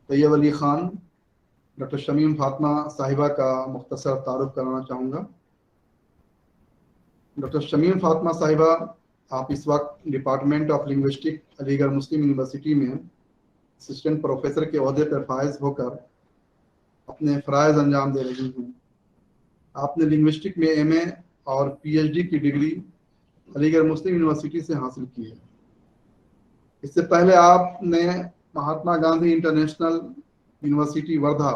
طیب Ali Khan doctor Shamim Fatima صاحبہ کا مختصر تعارف کرانا چاہوں گا۔ ڈاکٹر شمیم فاطمہ صاحبہ آپ اس وقت ڈپارٹمنٹ آف لنگوسٹک علی گڑھ مسلم یونیورسٹی میں اسسٹنٹ پروفیسر کے عہدے پر فائز ہو کر اپنے فرائض انجام دے رہی ہیں۔ آپ نے لنگوسٹک میں ایم اے اور پی ایچ ڈی کی ڈگری علی گڑھ مسلم یونیورسٹی سے حاصل کی ہے۔ اس سے پہلے آپ نے مہاتما گاندھی انٹرنیشنل یونیورسٹی وردھا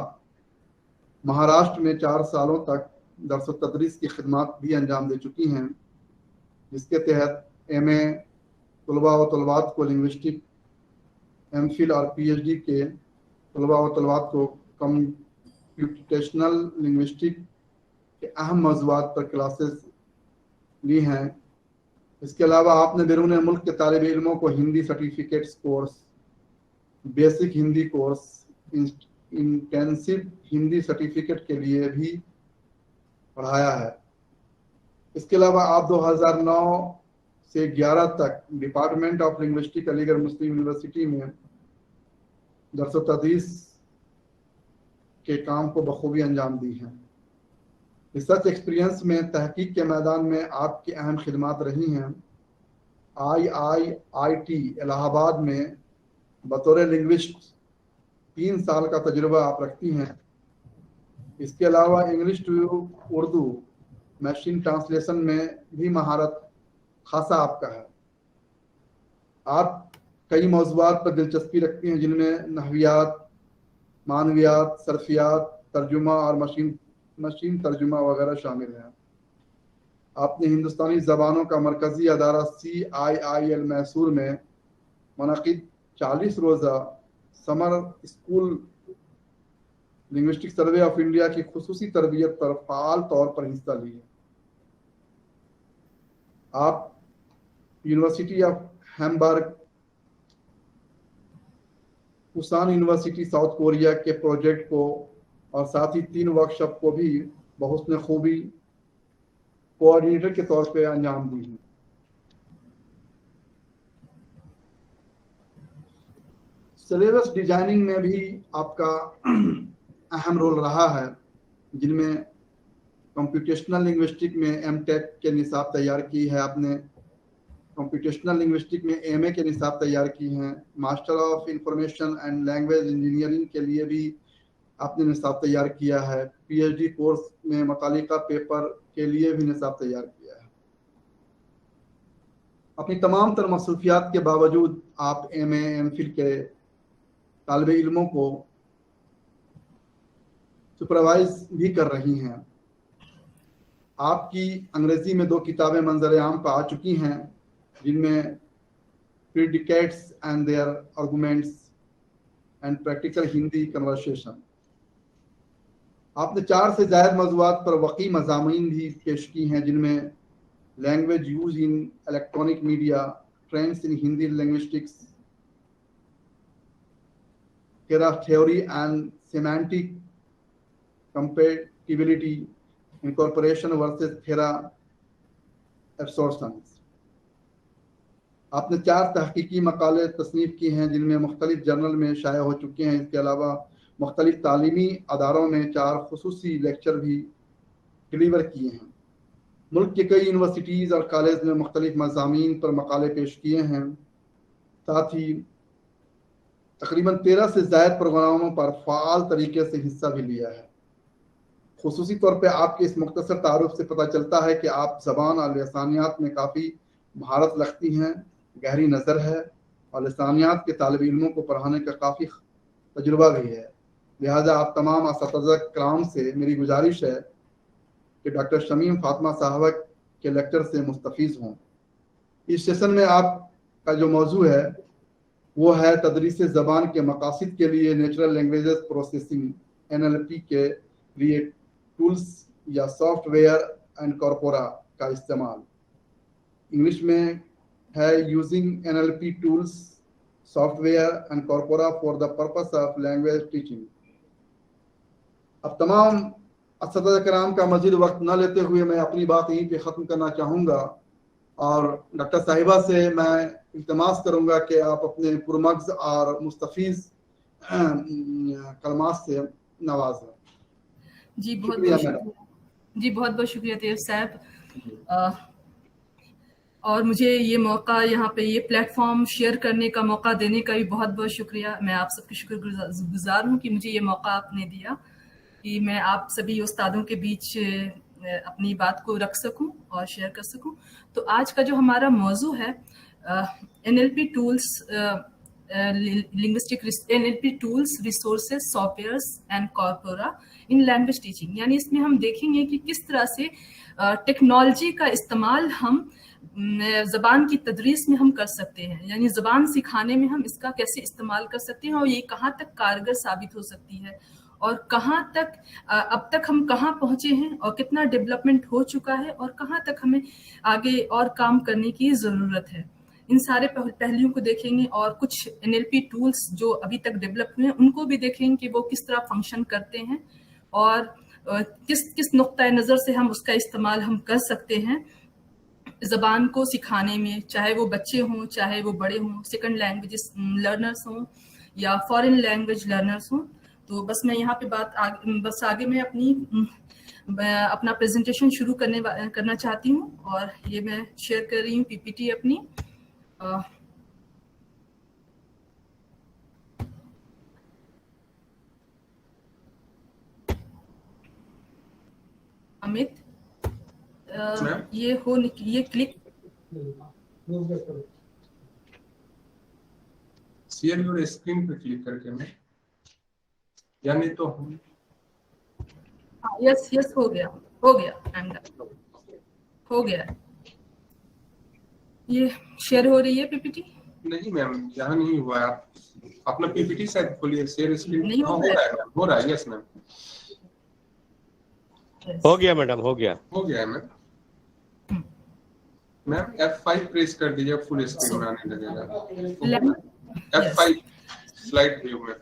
مہاراشٹر میں 4 سالوں تک درس و تدریس کی خدمات بھی انجام دے چکی ہیں، جس کے تحت ایم اے طلباء و طلبات کو لنگوسٹک، ایم فل اور پی ایچ ڈی کے طلباء و طلبات کو کمپیوٹیشنل لنگوسٹک کے اہم موضوعات پر کلاسز لی ہیں۔ اس کے علاوہ آپ نے بیرون ملک کے طالب علموں کو Hindi certificates course, basic Hindi course, intensive Hindi certificate کے لیے بھی پڑھایا ہے۔ اس کے علاوہ آپ 2009 سے 11 تک ڈپارٹمنٹ آف لنگوسٹک علی گڑھ مسلم یونیورسٹی میں درس و تدریس کے کام کو بخوبی انجام دی ہیں۔ ریسرچ ایکسپیرینس میں تحقیق کے میدان میں آپ کی اہم خدمات رہی ہیں۔ آئی ٹی الہ آباد میں بطور لنگوسٹ 3 سال کا تجربہ آپ رکھتی ہیں۔ اس کے علاوہ English to Urdu machine translation میں بھی مہارت خاصا آپ کا ہے۔ آپ کئی موضوعات پر دلچسپی رکھتی ہیں، جن میں نحویات، معنویات، صرفیات، ترجمہ اور مشین ترجمہ وغیرہ شامل ہیں۔ آپ نے ہندوستانی زبانوں کا مرکزی ادارہ CIIL میسور میں منعقد 40 روزہ summer school linguistic survey of India کی خصوصی تربیت پر فعال طور پر حصہ لی ہے۔ آپ university of Hamburg, پوسان university south Korea کے پروجیکٹ کو اور ساتھ ہی 3 ورکشاپ کو بھی بحسن خوبی کوآرڈینیٹر کے طور پہ انجام دی ہیں۔ سلیبس ڈیزائننگ میں بھی آپ کا اہم رول رہا ہے، جن میں کمپیوٹیشنل لنگوسٹک میں ایم ٹیک کے نصاب تیار کی ہے، آپ نے کمپیوٹیشنل لنگوسٹک میں ایم اے کے نصاب تیار کی ہیں، master of information and language engineering کے لیے بھی آپ نے نصاب تیار کیا ہے، پی ایچ ڈی کورس میں متعلقہ پیپر کے لیے بھی نصاب تیار کیا ہے۔ اپنی تمام تر مصروفیات کے باوجود آپ ایم اے ایم فل کے طالب علموں کو سپروائز بھی کر رہی ہیں۔ آپ کی انگریزی میں 2 کتابیں منظر عام پہ آ چکی ہیں، جن میں predicates and their arguments and practical Hindi conversation. آپ نے 4 سے زائد موضوعات پر وقی مضامین بھی پیش کی ہیں، جن میں language use in electronic media, trends in Hindi linguistics, theory and semantic compatibility, incorporation versus theta absorptions. آپ نے 4 تحقیقی مقالے تصنیف کی ہیں، جن میں مختلف جرنل میں شائع ہو چکے ہیں۔ اس کے علاوہ مختلف تعلیمی اداروں میں 4 خصوصی لیکچر بھی ڈلیور کیے ہیں۔ ملک کے کئی یونیورسٹیز اور کالج میں مختلف مضامین پر مقالے پیش کیے ہیں، ساتھ ہی تقریباً 13 سے زائد پروگراموں پر فعال طریقے سے حصہ بھی لیا ہے۔ خصوصی طور پہ آپ کے اس مختصر تعارف سے پتہ چلتا ہے کہ آپ زبان اور لسانیات میں کافی مہارت رکھتی ہیں، گہری نظر ہے، اور لسانیات کے طالب علموں کو پڑھانے کا کافی تجربہ بھی ہے۔ لہٰذا آپ تمام اساتذہ کرام سے میری گزارش ہے کہ ڈاکٹر شمیم فاطمہ صاحبہ کے لیکچر سے مستفیض ہوں۔ اس سیشن میں آپ کا جو موضوع ہے وہ ہے تدریس زبان کے مقاصد کے لیے نیچرل لینگویجز پروسیسنگ NLP کے لیے ٹولز یا سافٹ ویئر اینڈ کارپورا کا استعمال۔ انگلش میں ہے using NLP tools, software and corpora for the purpose of language teaching. اب تمام اساتذہ کرام کا مزید وقت نہ لیتے ہوئے میں اپنی بات یہیں پہ ختم کرنا چاہوں گا، اور ڈاکٹر صاحبہ سے میں التماس کروں گا کہ آپ اپنے پرمغز اور مستفیض कलमात से नवाजा। जी बहुत बहुत शुक्रिया, जी बहुत बहुत शुक्रिया तैयब साहब। और मुझे ये मौका, यहाँ पे ये प्लेटफॉर्म शेयर करने का मौका देने का भी बहुत बहुत शुक्रिया। मैं आप सबकी शुक्रगुजार हूँ कि मुझे ये मौका आपने दिया कि मैं आप सभी उस्तादों के बीच अपनी बात को रख सकूं और शेयर कर सकूं। तो आज का जो हमारा मौजू है NLP tools, linguistic NLP tools, resources, softwares and corpora in language teaching, यानी इसमें हम देखेंगे कि किस तरह से टेक्नोलॉजी का इस्तेमाल हम ज़बान की तदरीस में हम कर सकते हैं, यानी ज़बान सिखाने में हम इसका कैसे इस्तेमाल कर सकते हैं और ये कहाँ तक कारगर साबित हो सकती है और कहाँ तक अब तक हम कहाँ पहुँचे हैं और कितना डेवलपमेंट हो चुका है और कहाँ तक हमें आगे और काम करने की ज़रूरत है। इन सारे पहलुओं को देखेंगे और कुछ NLP टूल्स जो अभी तक डेवलप हुए हैं उनको भी देखेंगे कि वो किस तरह फंक्शन करते हैं और किस नुक्ता नज़र से हम उसका इस्तेमाल हम कर सकते हैं ज़बान को सिखाने में, चाहे वो बच्चे हों, चाहे वो बड़े हों, सेकंड लैंग्वेज लर्नर्स हों या फॉरेन लैंग्वेज लर्नर्स हों। तो बस मैं यहाँ पे आगे मैं अपना प्रेजेंटेशन शुरू करना चाहती हूँ और ये मैं शेयर कर रही हूँ PPT अपनी। अमित, ये क्लिक शेयर योर स्क्रीन पे क्लिक करके मैं, या नहीं तो हम यस हो गया हो गया। ये शेयर हो रही है PPT? नहीं मैम, यहाँ नहीं हुआ है। आप अपना PPT शायद खोलिए, शेयर स्क्रीन नहीं हो रहा है। यस मैम, हो गया मैडम, हो गया है मैम। मैम F5 प्रेस कर दीजिए, फुल स्क्रीन में आने लगेगा। F5 स्लाइड व्यू में।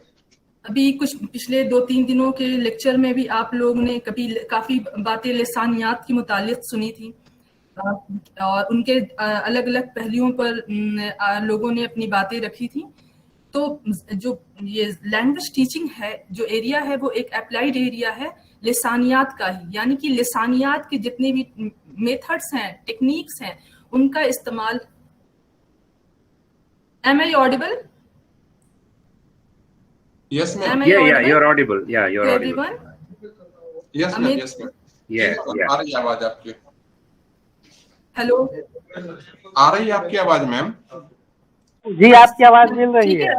अभी कुछ पिछले 2-3 दिनों के लेक्चर में भी आप लोग ने काफी बातें लिसानियात के मुतालिक सुनी थी और उनके अलग अलग पहलुओं पर लोगों ने अपनी बातें रखी थी। तो जो ये लैंग्वेज टीचिंग है, जो एरिया है, वो एक अप्लाइड एरिया है लिसानियात का ही, यानी कि लिसानियात के जितने भी मेथड्स हैं, टेक्निक्स हैं, उनका इस्तेमाल। Am I audible? Yes ma'am. Am I audible? you're audible. You're audible. Everyone? Yes ma'am, yes ma'am. Yeah. आ रही है आवाज आपकी? हेलो, आ रही है आपकी आवाज मैम? जी आपकी आवाज मिल रही है।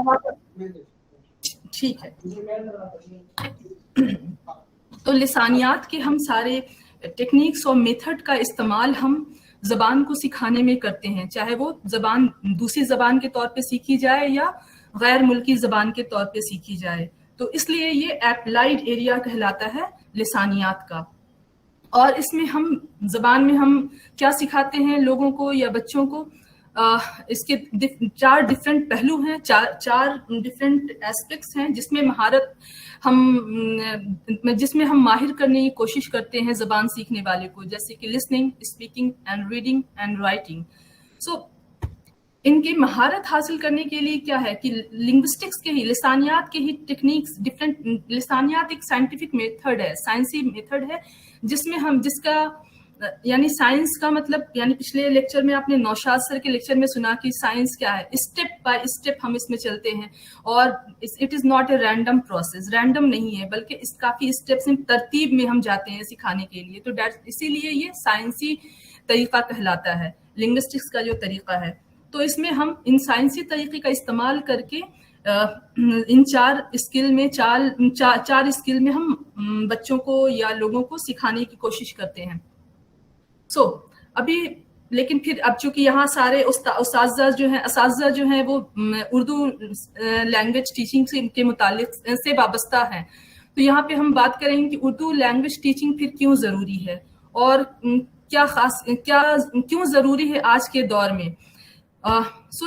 ठीक है। तो लिसानियात के हम सारे टेक्निक्स और मेथड का इस्तेमाल हम ज़बान को सिखाने में करते हैं, चाहे वो ज़बान दूसरी ज़बान के तौर पे सीखी जाए या गैर मुल्की ज़बान के तौर पे सीखी जाए। तो इसलिए ये अप्लाइड एरिया कहलाता है लिसानियात का। और इसमें हम ज़बान में हम क्या सिखाते हैं लोगों को या बच्चों को, इसके 4 डिफरेंट पहलू हैं, चार डिफरेंट एस्पेक्ट्स हैं जिसमें जिसमें हम माहिर करने की कोशिश करते हैं ज़बान सीखने वाले को, जैसे कि listening, speaking and reading and writing. So इनकी महारत हासिल करने के लिए क्या है कि लिंग्विस्टिक्स के ही, लिसानियात के ही टेक्निक्स डिफरेंट। लिसानियात एक साइंटिफिक मेथड है, साइंसी मेथड है, जिसका यानी साइंस का मतलब, यानी पिछले लेक्चर में आपने नौशाद सर के लेक्चर में सुना कि साइंस क्या है, स्टेप बाय स्टेप हम इसमें चलते हैं और it is not a random process, random नहीं है, बल्कि इस काफ़ी स्टेप्स में तरतीब में हम जाते हैं सिखाने के लिए। तो इसीलिए ये साइंसी तरीका कहलाता है, लिंग्विस्टिक्स का जो तरीका है। तो इसमें हम इन साइंसी तरीके का इस्तेमाल करके इन 4 स्किल में चार स्किल में हम बच्चों को या लोगों को सिखाने की कोशिश करते हैं। अभी लेकिन फिर अब चूंकि यहाँ सारे असातिज़ा जो हैं वो उर्दू लैंग्वेज टीचिंग के मुतालिक से वाबस्ता हैं, तो यहाँ पे हम बात करेंगे कि उर्दू लैंग्वेज टीचिंग फिर क्यों ज़रूरी है और क्यों ज़रूरी है आज के दौर में।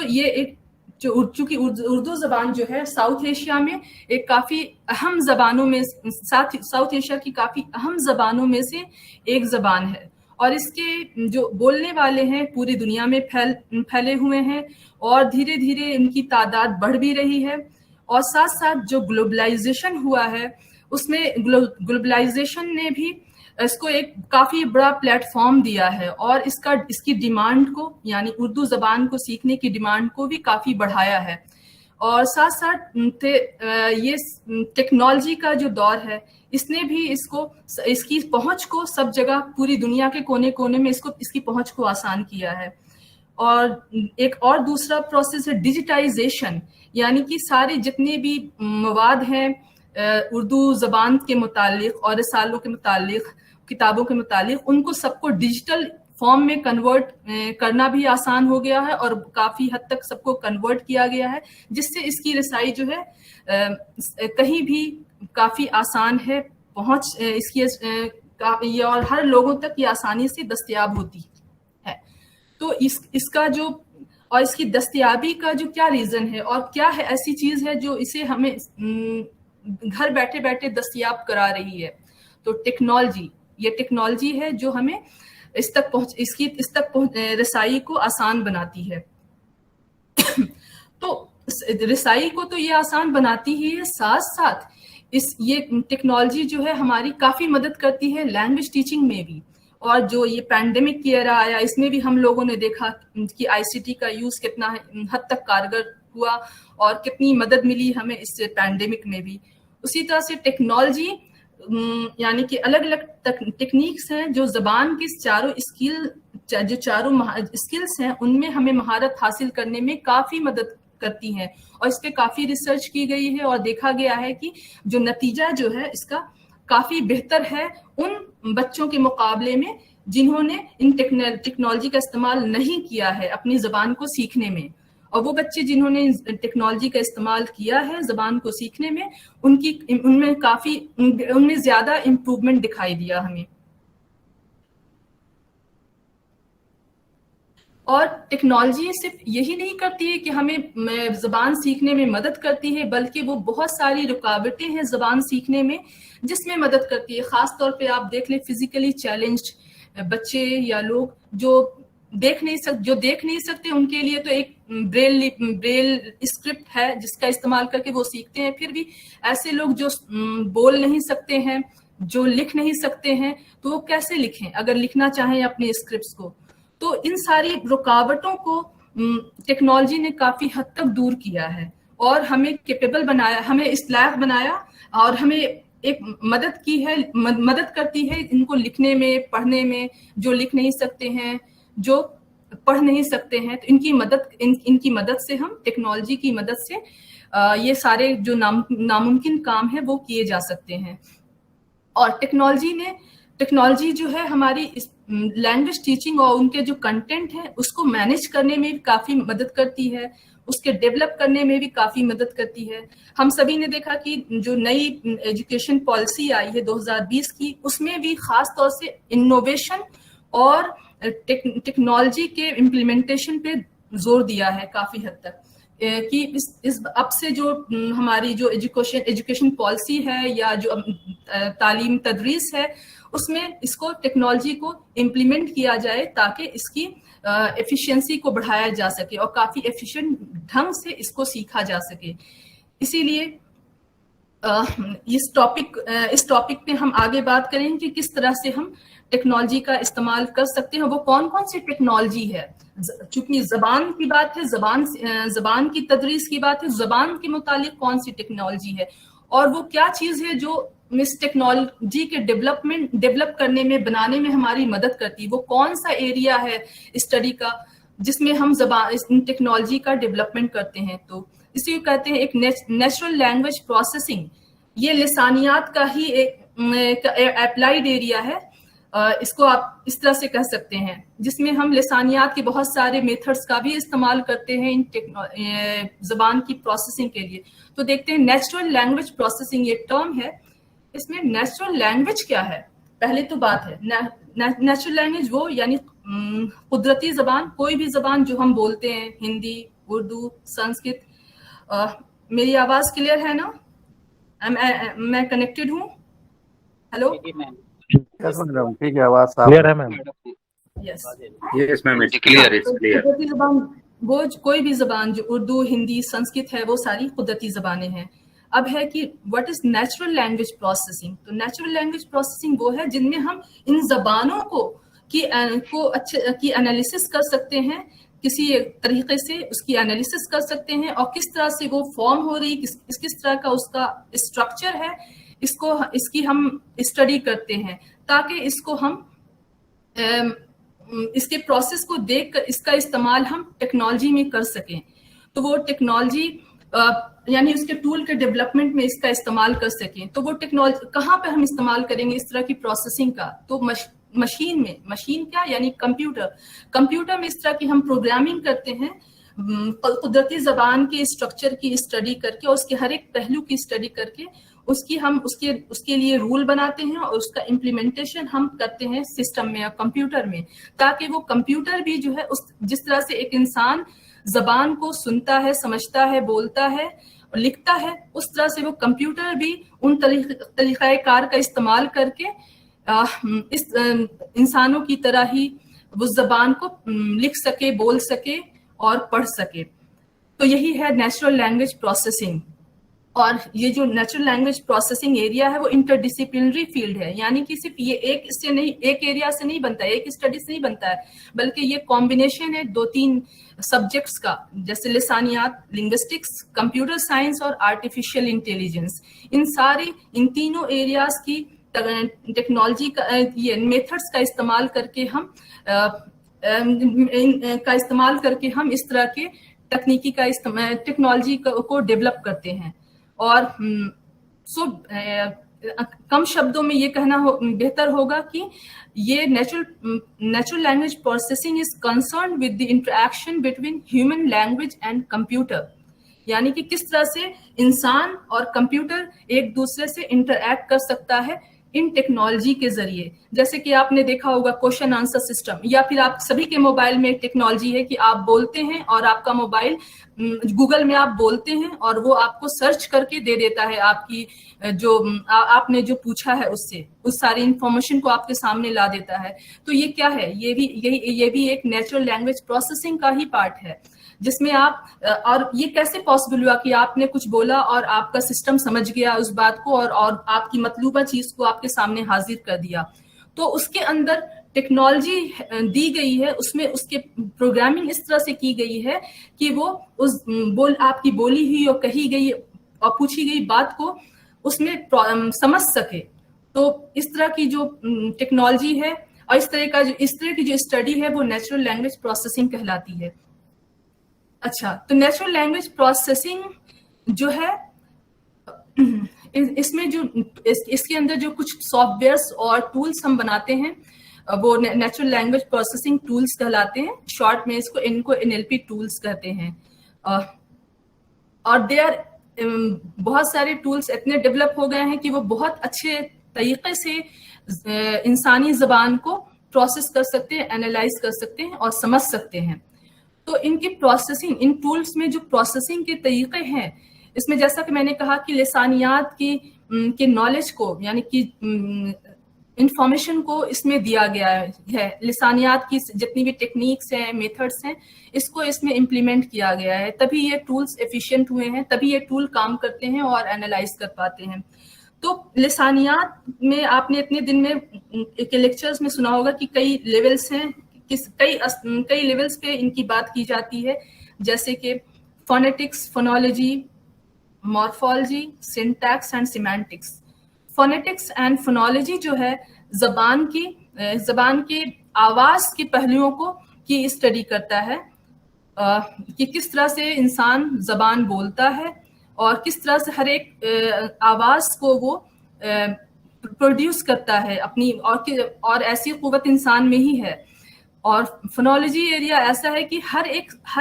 ये एक चूंकि उर्दू ज़बान जो है साउथ एशिया में एक काफ़ी अहम ज़बानों में, साउथ एशिया की काफ़ी अहम ज़बानों में से एक ज़बान है और इसके जो बोलने वाले हैं पूरी दुनिया में फैले हुए हैं और धीरे धीरे इनकी तादाद बढ़ भी रही है। اور ساتھ ساتھ جو گلوبلائزیشن ہوا ہے اس میں گلوبلائزیشن نے بھی اس کو ایک کافی بڑا پلیٹ فارم دیا ہے اور اس کی ڈیمانڈ کو یعنی اردو زبان کو سیکھنے کی ڈیمانڈ کو بھی کافی بڑھایا ہے. اور ساتھ ساتھ یہ ٹیکنالوجی کا جو دور ہے اس نے بھی اس کی پہنچ کو سب جگہ پوری دنیا کے کونے کونے میں اس کی پہنچ کو آسان کیا ہے. اور ایک اور دوسرا پروسیس ہے ڈیجیٹائزیشن، یعنی کہ سارے جتنے بھی مواد ہیں اردو زبان کے متعلق اور رسالوں کے متعلق، کتابوں کے متعلق، ان کو سب کو ڈیجیٹل فارم میں کنورٹ کرنا بھی آسان ہو گیا ہے اور کافی حد تک سب کو کنورٹ کیا گیا ہے، جس سے اس کی رسائی جو ہے کہیں بھی کافی آسان ہے پہنچ اس کی، اور ہر لوگوں تک یہ آسانی سے دستیاب ہوتی ہے. تو اس کا جو اور اس کی دستیابی کا جو کیا ریزن ہے اور کیا ہے ایسی چیز ہے جو اسے ہمیں گھر بیٹھے بیٹھے دستیاب کرا رہی ہے، تو یہ ٹیکنالوجی ہے جو ہمیں اس تک رسائی کو آسان بناتی ہے. تو رسائی کو تو یہ آسان بناتی ہی ہے، ساتھ ساتھ یہ ٹیکنالوجی جو ہے ہماری کافی مدد کرتی ہے لینگویج ٹیچنگ میں بھی. اور جو یہ پینڈیمک کی ایرا آیا اس میں بھی ہم لوگوں نے دیکھا کہ آئی سی ٹی کا یوز کتنا حد تک کارگر ہوا اور کتنی مدد ملی ہمیں اس پینڈیمک میں بھی. اسی طرح سے ٹیکنالوجی یعنی کہ الگ الگ ٹیکنیکس ہیں جو زبان کی چاروں اسکلس ہیں ان میں ہمیں مہارت حاصل کرنے میں کافی مدد کرتی ہیں، اور اس پہ کافی ریسرچ کی گئی ہے اور دیکھا گیا ہے کہ جو نتیجہ جو ہے اس کا کافی بہتر ہے ان بچوں کے مقابلے میں جنہوں نے ان ٹیکنالوجی کا استعمال نہیں کیا ہے اپنی زبان کو سیکھنے میں. اور وہ بچے جنہوں نے ٹیکنالوجی کا استعمال کیا ہے زبان کو سیکھنے میں ان میں زیادہ امپروومنٹ دکھائی دیا ہمیں. اور ٹیکنالوجی صرف یہی نہیں کرتی ہے کہ ہمیں زبان سیکھنے میں مدد کرتی ہے، بلکہ وہ بہت ساری رکاوٹیں ہیں زبان سیکھنے میں جس میں مدد کرتی ہے. خاص طور پہ آپ دیکھ لیں فزیکلی چیلنجڈ بچے یا لوگ جو دیکھ نہیں سکتے ان کے لیے تو ایک بریل اسکرپٹ ہے جس کا استعمال کر کے وہ سیکھتے ہیں. پھر بھی ایسے لوگ جو بول نہیں سکتے ہیں، جو لکھ نہیں سکتے ہیں، تو وہ کیسے لکھیں اگر لکھنا چاہیں اپنے اسکرپٹس کو. تو ان ساری رکاوٹوں کو ٹیکنالوجی نے کافی حد تک دور کیا ہے اور ہمیں کیپیبل بنایا، ہمیں اس لائق بنایا اور ہمیں ایک مدد کرتی ہے ان کو لکھنے میں، پڑھنے میں. جو لکھ نہیں سکتے ہیں، جو پڑھ نہیں سکتے ہیں، تو ان کی مدد سے ہم ٹیکنالوجی کی مدد سے یہ سارے جو ناممکن کام ہیں وہ کیے جا سکتے ہیں. اور ٹیکنالوجی جو ہے ہماری لینگویج ٹیچنگ اور ان کے جو کنٹینٹ ہے اس کو مینیج کرنے میں بھی کافی مدد کرتی ہے، اس کے ڈیولپ کرنے میں بھی کافی مدد کرتی ہے. ہم سبھی نے دیکھا کہ جو نئی ایجوکیشن پالیسی آئی ہے 2020 کی، اس میں بھی خاص طور سے انوویشن اور ٹیکنالوجی کے امپلیمنٹیشن پہ زور دیا ہے کافی حد تک کہ اب سے جو ہماری جو ایجوکیشن پالیسی ہے یا جو تعلیم تدریس ہے اس میں اس کو ٹیکنالوجی کو امپلیمنٹ کیا جائے تاکہ اس کی ایفیشینسی کو بڑھایا جا سکے اور کافی ایفیشینٹ ڈھنگ سے اس کو سیکھا جا سکے. اسی لیے اس ٹاپک پہ ہم آگے بات کریں کہ کس طرح سے ہم ٹیکنالوجی کا استعمال کر سکتے ہیں، وہ کون کون سی ٹیکنالوجی ہے. چونکہ زبان کی بات ہے، زبان کی تدریس کی بات ہے، زبان کے متعلق کون سی ٹیکنالوجی ہے اور وہ کیا چیز ہے جو اس ٹیکنالوجی کے ڈیولپ کرنے میں، بنانے میں ہماری مدد کرتی ہے. وہ کون سا ایریا ہے اسٹڈی کا جس میں ہم ٹیکنالوجی کا ڈیولپمنٹ کرتے ہیں. تو اسی کو کہتے ہیں ایک نیچرل لینگویج پروسیسنگ. یہ لسانیات کا ہی ایک اپلائیڈ ایریا ہے، اس کو آپ اس طرح سے کہہ سکتے ہیں، جس میں ہم لسانیات کے بہت سارے میتھڈز کا بھی استعمال کرتے ہیں زبان کی پروسیسنگ کے لیے. تو دیکھتے ہیں نیچرل لینگویج پروسیسنگ ایک ٹرم ہے. اس میں نیچرل لینگویج کیا ہے؟ پہلے تو بات ہے نیچرل لینگویج وہ یعنی قدرتی زبان، کوئی بھی زبان جو ہم بولتے ہیں، ہندی، اردو، سنسکرت. میری آواز کلیئر ہے نا؟ میں کنیکٹڈ ہوں؟ ہیلو؟ ٹھیک ہے، آواز صاف ہے میم. یس Yes, ma'am. It's clear. It's clear. قدرتی زبان وہ کوئی بھی زبان جو اردو ہندی سنسکرت ہے وہ ساری قدرتی زبانیں ہیں. اب ہے کہ what is natural language processing. تو نیچرل لینگویج پروسیسنگ وہ ہے جن میں ہم ان زبانوں کی انالیسس کر سکتے ہیں, کسی طریقے سے اس کی انالیسس کر سکتے ہیں, اور کس طرح سے وہ فارم ہو رہی, کس طرح کا اس کا اسٹرکچر ہے, اس کی ہم اسٹڈی کرتے ہیں تاکہ اس کو ہم اس کے پروسیس کو دیکھ کر اس کا استعمال ہم ٹیکنالوجی میں کر سکیں. تو وہ ٹیکنالوجی یعنی اس کے ٹول کے ڈیولپمنٹ میں اس کا استعمال کر سکیں. تو وہ ٹیکنالوجی کہاں پہ ہم استعمال کریں گے اس طرح کی پروسیسنگ کا؟ تو مشین کیا یعنی کمپیوٹر میں اس طرح کی ہم پروگرامنگ کرتے ہیں قدرتی زبان کے اسٹرکچر کی اسٹڈی کر کے, اور اس کے ہر ایک پہلو کی اسٹڈی کر کے اس کے لیے رول بناتے ہیں اور اس کا امپلیمنٹیشن ہم کرتے ہیں سسٹم میں اور کمپیوٹر میں, تاکہ وہ کمپیوٹر بھی جو ہے جس طرح سے ایک انسان زبان کو سنتا ہے, سمجھتا ہے, بولتا ہے اور لکھتا ہے, اس طرح سے وہ کمپیوٹر بھی ان طریقہ کار کا استعمال کر کے اس انسانوں کی طرح ہی وہ زبان کو لکھ سکے, بول سکے اور پڑھ سکے. تو یہی ہے نیچرل لینگویج پروسیسنگ. اور یہ جو نیچرل لینگویج پروسیسنگ ایریا ہے وہ انٹر ڈسپلنری فیلڈ ہے, یعنی کہ صرف یہ ایک ایریا سے نہیں بنتا ہے, ایک اسٹڈی سے نہیں بنتا ہے, بلکہ یہ کمبینیشن ہے 2-3 سبجیکٹس کا, جیسے لسانیات, لنگوسٹکس, کمپیوٹر سائنس اور آرٹیفیشیل انٹیلیجنس. ان تینوں ایریاز کی ٹیکنالوجی کا یہ میتھڈس کا استعمال کر کے ہم اس طرح کے تکنیکی کا ٹیکنالوجی کو ڈیولپ کرتے ہیں. اور کم شبدوں میں یہ کہنا بہتر ہوگا کہ یہ natural language processing is concerned with the interaction between human language and computer, یعنی کہ کس طرح سے انسان اور کمپیوٹر ایک دوسرے سے انٹریکٹ کر سکتا ہے ان ٹیکنالوجی کے ذریعے. جیسے کہ آپ نے دیکھا ہوگا کوشچن آنسر سسٹم, یا پھر آپ سبھی کے موبائل میں ٹیکنالوجی ہے کہ آپ بولتے ہیں اور آپ کا موبائل گوگل میں آپ بولتے ہیں اور وہ آپ کو سرچ کر کے دے دیتا ہے آپ کی آپ نے جو پوچھا ہے اس سے اس ساری انفارمیشن کو آپ کے سامنے لا دیتا ہے. تو یہ کیا ہے؟ یہ بھی ایک نیچرل لینگویج پروسیسنگ کا ہی پارٹ ہے, جس میں آپ اور یہ کیسے پاسبل ہوا کہ آپ نے کچھ بولا اور آپ کا سسٹم سمجھ گیا اس بات کو اور آپ کی مطلوبہ چیز کو آپ کے سامنے حاضر کر دیا. تو اس کے اندر ٹیکنالوجی دی گئی ہے, اس میں اس کے پروگرامنگ اس طرح سے کی گئی ہے کہ وہ آپ کی بولی ہوئی اور کہی گئی اور پوچھی گئی بات کو اس میں سمجھ سکے. تو اس طرح کی جو ٹیکنالوجی ہے اور اس طرح کی جو اسٹڈی ہے وہ نیچرل لینگویج پروسیسنگ کہلاتی ہے. اچھا, تو نیچرل لینگویج پروسیسنگ جو ہے اس میں اس کے اندر جو کچھ سافٹ ویئرس اور ٹولس ہم بناتے ہیں وہ نیچرل لینگویج پروسیسنگ ٹولس کہلاتے ہیں. شارٹ میں ان کو NLP ٹولس کہتے ہیں. اور بہت سارے ٹولس اتنے ڈیولپ ہو گئے ہیں کہ وہ بہت اچھے طریقے سے انسانی زبان کو پروسیس کر سکتے ہیں, اینالائز کر سکتے ہیں اور سمجھ سکتے ہیں. تو ان کی پروسیسنگ, ان ٹولس میں جو پروسیسنگ کے طریقے ہیں, اس میں جیسا کہ میں نے کہا کہ لسانیات کی نالج کو یعنی کہ انفارمیشن کو اس میں دیا گیا ہے, لسانیات کی جتنی بھی ٹیکنیکس ہیں, میتھڈس ہیں, اس کو اس میں امپلیمنٹ کیا گیا ہے. تبھی یہ ٹولس ایفیشینٹ ہوئے ہیں, تبھی یہ ٹول کام کرتے ہیں اور اینالائز کر پاتے ہیں. تو لسانیات میں آپ نے اتنے دن میں کے لیکچرز میں سنا ہوگا کہ کئی لیولز ہیں, کئی لیولز پہ ان کی بات کی جاتی ہے, جیسے کہ phonetics, phonology, morphology, syntax and semantics. Phonetics and phonology جو ہے زبان کے آواز کے پہلوؤں کی اسٹڈی کرتا ہے کہ کس طرح سے انسان زبان بولتا ہے اور کس طرح سے ہر ایک آواز کو وہ پروڈیوس کرتا ہے اپنی, اور ایسی قوت انسان میں ہی ہے. اور فونالوجی ایریا ایسا ہے کہ ہر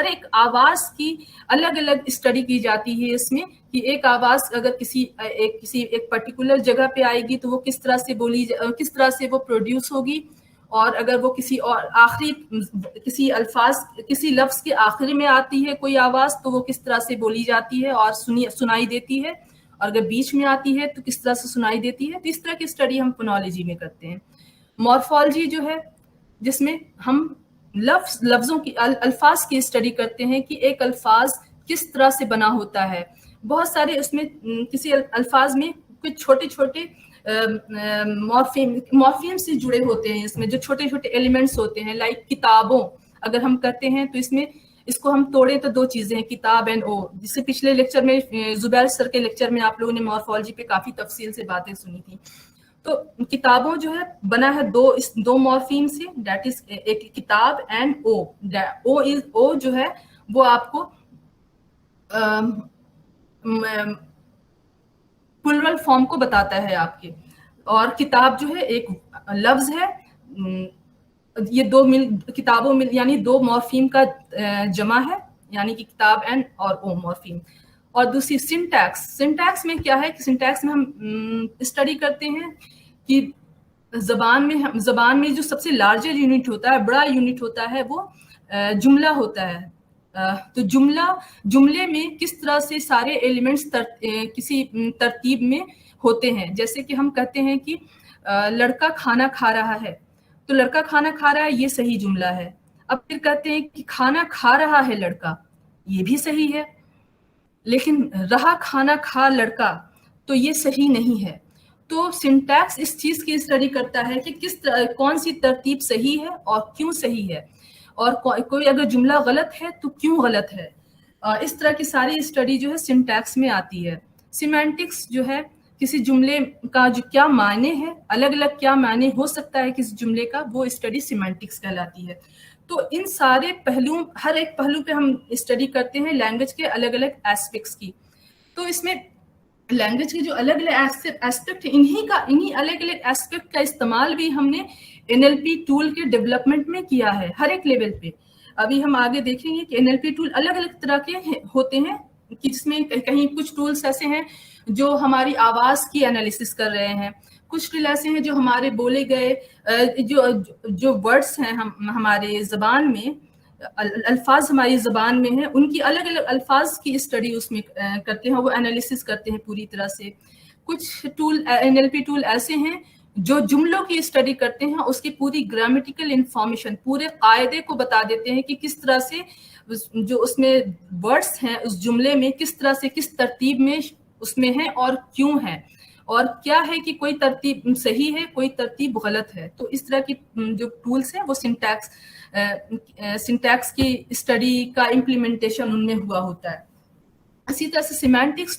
ایک آواز کی الگ الگ اسٹڈی کی جاتی ہے اس میں, کہ ایک آواز اگر کسی ایک پرٹیکولر جگہ پہ آئے گی تو وہ کس طرح سے وہ پروڈیوس ہوگی, اور اگر وہ کسی لفظ کے آخری میں آتی ہے کوئی آواز تو وہ کس طرح سے بولی جاتی ہے اور سنائی دیتی ہے, اور اگر بیچ میں آتی ہے تو کس طرح سے سنائی دیتی ہے. تو اس طرح کی اسٹڈی ہم فونالوجی میں کرتے ہیں. مورفالوجی جو ہے جس میں ہم लफ्जों की अल्फाज की स्टडी करते हैं कि एक अल्फाज किस तरह से बना होता है। बहुत सारे उसमें किसी अल्फाज में कुछ छोटे छोटे मॉर्फीम से जुड़े होते हैं, इसमें जो छोटे छोटे एलिमेंट्स होते हैं, लाइक किताबों अगर हम करते हैं तो इसमें इसको हम तोड़े तो दो चीजें हैं, किताब एंड ओ। जिससे पिछले लेक्चर में जुबैर सर के लेक्चर में आप लोगों ने मॉर्फोलॉजी पे काफी तफसील से बातें सुनी थी। तो किताबों जो है बना है दो मॉर्फीम से, दैट इज एक किताब एंड ओ। ओ जो है वो आपको प्लुरल फॉर्म को बताता है आपके, और किताब जो है एक लफ्ज है, ये किताबों मिल यानी दो मॉर्फीम का जमा है, यानी कि किताब एंड और ओ मॉर्फीम। और दूसरी सिंटैक्स में क्या है कि सिंटैक्स में हम स्टडी करते हैं कि ज़बान में जो सबसे लार्जर यूनिट होता है, बड़ा यूनिट होता है, वो जुमला होता है। तो जुमले में किस तरह से सारे एलिमेंट्स किसी तरतीब में होते हैं। जैसे कि हम कहते हैं कि लड़का खाना खा रहा है, तो लड़का खाना खा रहा है, ये सही जुमला है। अब फिर कहते हैं कि खाना खा रहा है लड़का, ये भी सही है, लेकिन रहा खाना खा लड़का, तो ये सही नहीं है। तो सिंटैक्स इस चीज की स्टडी करता है कि कौन सी तरतीब सही है और क्यों सही है, और कोई अगर जुमला गलत है तो क्यों गलत है। इस तरह की सारी स्टडी जो है सिंटैक्स में आती है। सिमेंटिक्स जो है किसी जुमले का जो क्या मायने है, अलग अलग क्या मायने हो सकता है किसी जुमले का, वो स्टडी सिमेंटिक्स कहलाती है। तो इन सारे पहलुओं, हर एक पहलू पे हम स्टडी करते हैं लैंग्वेज के अलग अलग एस्पेक्ट्स की। तो इसमें लैंग्वेज के जो अलग अलग एस्पेक्ट है, इन्हीं अलग अलग एस्पेक्ट का इस्तेमाल भी हमने NLP टूल के डेवलपमेंट में किया है, हर एक लेवल पे। अभी हम आगे देखेंगे कि NLP टूल अलग अलग तरह के होते हैं, कि जिसमें कहीं कुछ टूल्स ऐसे हैं जो हमारी आवाज की एनालिसिस कर रहे हैं, कुछ टूल ऐसे हैं जो हमारे बोले गए जो वर्ड्स हैं हमारे जबान में, अल्फाज हमारी जबान में है, उनकी अलग अलग अल्फाज की स्टडी उसमें करते हैं, वो एनालिसिस करते हैं पूरी तरह से। कुछ टूल NLP टूल ऐसे हैं जो जुमलों की स्टडी करते हैं, उसकी पूरी ग्रामेटिकल इंफॉर्मेशन, पूरे कायदे को बता देते हैं कि किस तरह से जो उसमें वर्ड्स हैं उस जुमले में किस तरह से किस तरतीब में उसमें है और क्यों है, और क्या है कि कोई तरतीब सही है, कोई तरतीब गलत है। तो इस तरह की जो टूल्स हैं वो सिंटैक्स की स्टडी का इम्प्लीमेंटेशन उनमें हुआ होता है। इसी तरह से सिमेंटिक्स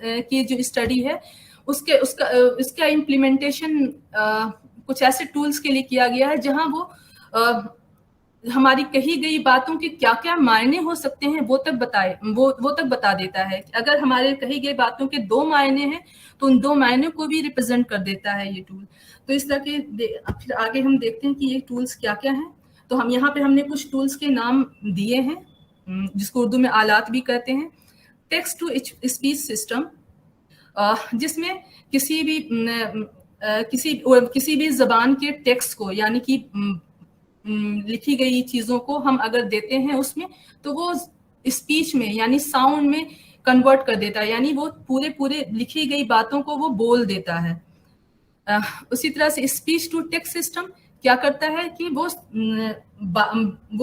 की जो स्टडी है उसका इम्प्लीमेंटेशन कुछ ऐसे टूल्स के लिए किया गया है जहां वो हमारी कही गई बातों के क्या क्या मायने हो सकते हैं वो तक बता देता है। अगर हमारे कही गई बातों के 2 मायने हैं तो उन 2 मायने को भी रिप्रेजेंट कर देता है ये टूल। तो इस तरह के फिर आगे हम देखते हैं कि ये टूल्स क्या क्या हैं। तो हम यहाँ पे हमने कुछ टूल्स के नाम दिए हैं, जिसको उर्दू में आलात भी कहते हैं। टेक्स्ट टू स्पीच सिस्टम, जिसमें किसी भी जबान के टेक्स्ट को, यानी कि लिखी गई चीजों को हम अगर देते हैं उसमें, तो वो स्पीच में यानी साउंड में कन्वर्ट कर देता है, यानी वो पूरे लिखी गई बातों को वो बोल देता है। उसी तरह से स्पीच टू टेक्स्ट सिस्टम क्या करता है कि वो